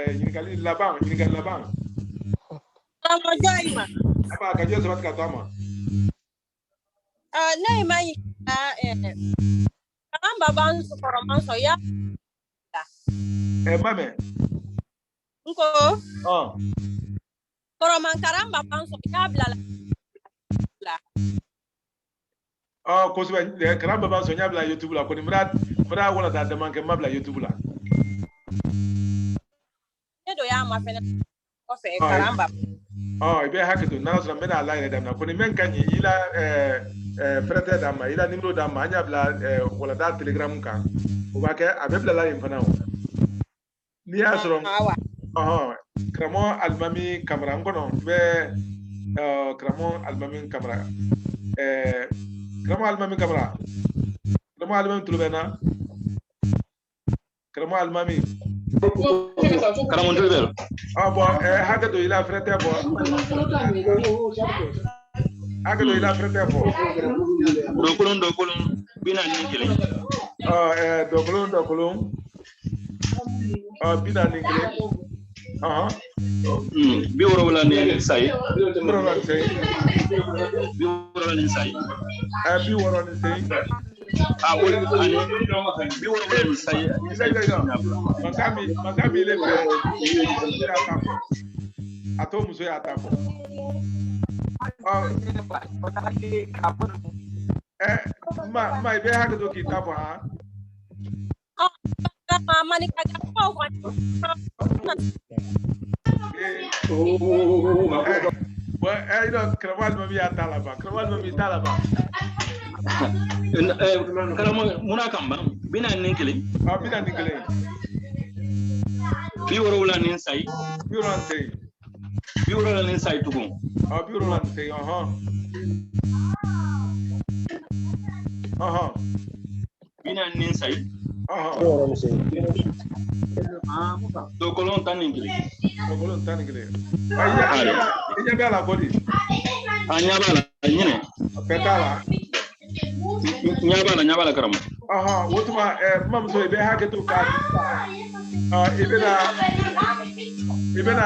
ɲininkali laban aba ka jɔ sabati ka to a ma ne ma yi an baba n sɔrɔ man sɔn ya mame nko kɔrɔman karan baba n sɔrɔ ya bila la kosɛbɛ karan baba sɔn y'a bila YouTube la ko ni mura wala da dama kɛ ma bila YouTube la ne do y'a ma fɛnɛ kɔfɛ karan baba i bɛ hakɛ to n'ala sɔnna n bɛna ala yɛrɛ daminɛ ko ni min ka ɲi i la fɛrɛtɛ d'a ma i la nimero d'a ma an y'a bila walada telegram kan o b'a kɛ a bɛ bila la yen fana o n'i y'a sɔrɔ karamɔgɔ alimami kamara n kɔnɔ n bɛ karamɔgɔ alimami kamara karamɔgɔ alimami kamara karamɔgɔ alimami tulo bɛ n na karamɔgɔ alimami karamɔgɔ tulo bɛ hakɛ to i la fɛrɛtɛ bɔ hakɛ to i la fɛrɛtɛ bɔ dɔkolon bina ni kelen dɔkolon bina ni kelen bi wɔɔrɔ ni sayi bi wɔɔrɔ ni sayi bi wɔɔrɔ ni sayi bi wɔɔrɔ ni sayi bi wɔɔrɔ ni sayi makami le fɛ a to muso y'a ta fɔ ma i bɛ hakɛ to k'i ta fɔ karamɔgɔ alimami y'a ta laban karamɔgɔ alimami t'a laban karamɔgɔ mun kan ban bina ni kelen bina ni kelen bi wɔɔrɔ ni sayi bi wɔɔrɔ ni sayi bi wɔɔrɔ ni sayi tugun bi wɔɔrɔ ni sayi bina ni sayi dɔkolon tan ni kelen i ɲɛ bɛ a la bɔdi a ɲɛ b'a la ɲinɛ bɛɛ t'a la ɲɛ b'a la karamɔgɔ o tuma mamuso i bɛ hakɛ to k'a i bɛna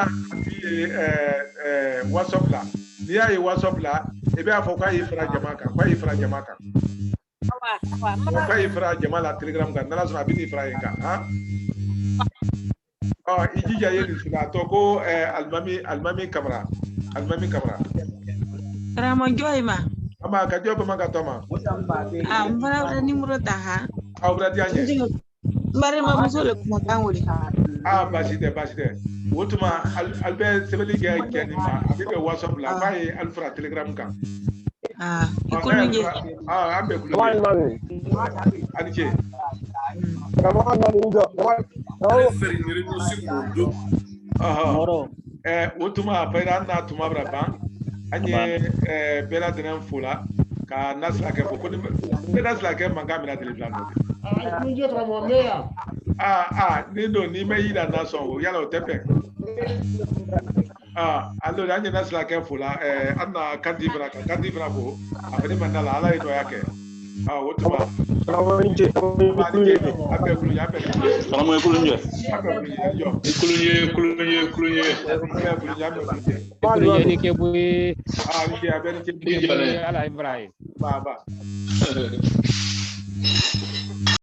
WhatsApp la n'i y'a ye WhatsApp la i b'a fɔ k'a y'i fara jama kan k'a y'i fara jama la Telegram kan n'ala sɔnna a bɛ n'i fara yen kan i jija ye nin sira a tɔ ko alimami kamara karamɔgɔ ma ama ka jɔ bama ka tɔ ma n fana bɛ nimero ta ha aw bɛ diya ɲɛ barima muso de kumakan wele baasi tɛ o tuma ali bɛ sɛbɛnni kɛ nin ma a bɛ bɛn WhatsApp la k'a ye ali fara Telegram kan i kolo je an bɛ kulo ani ce o tuma fayira an n'a tuma bɛ ban an ye bɛɛ lajɛlen fo la ka Nasilakɛ fo ko ni bɛɛ Nasilakɛ mankan mina tile fila nɔ ni don n'i ma yira na sɔn o yala o tɛ bɛn alors an ye Nasilakɛ fo la an na Kandi fana fo a fana ma da la ala ye dɔya kɛ o tuma karamɔgɔ kulunye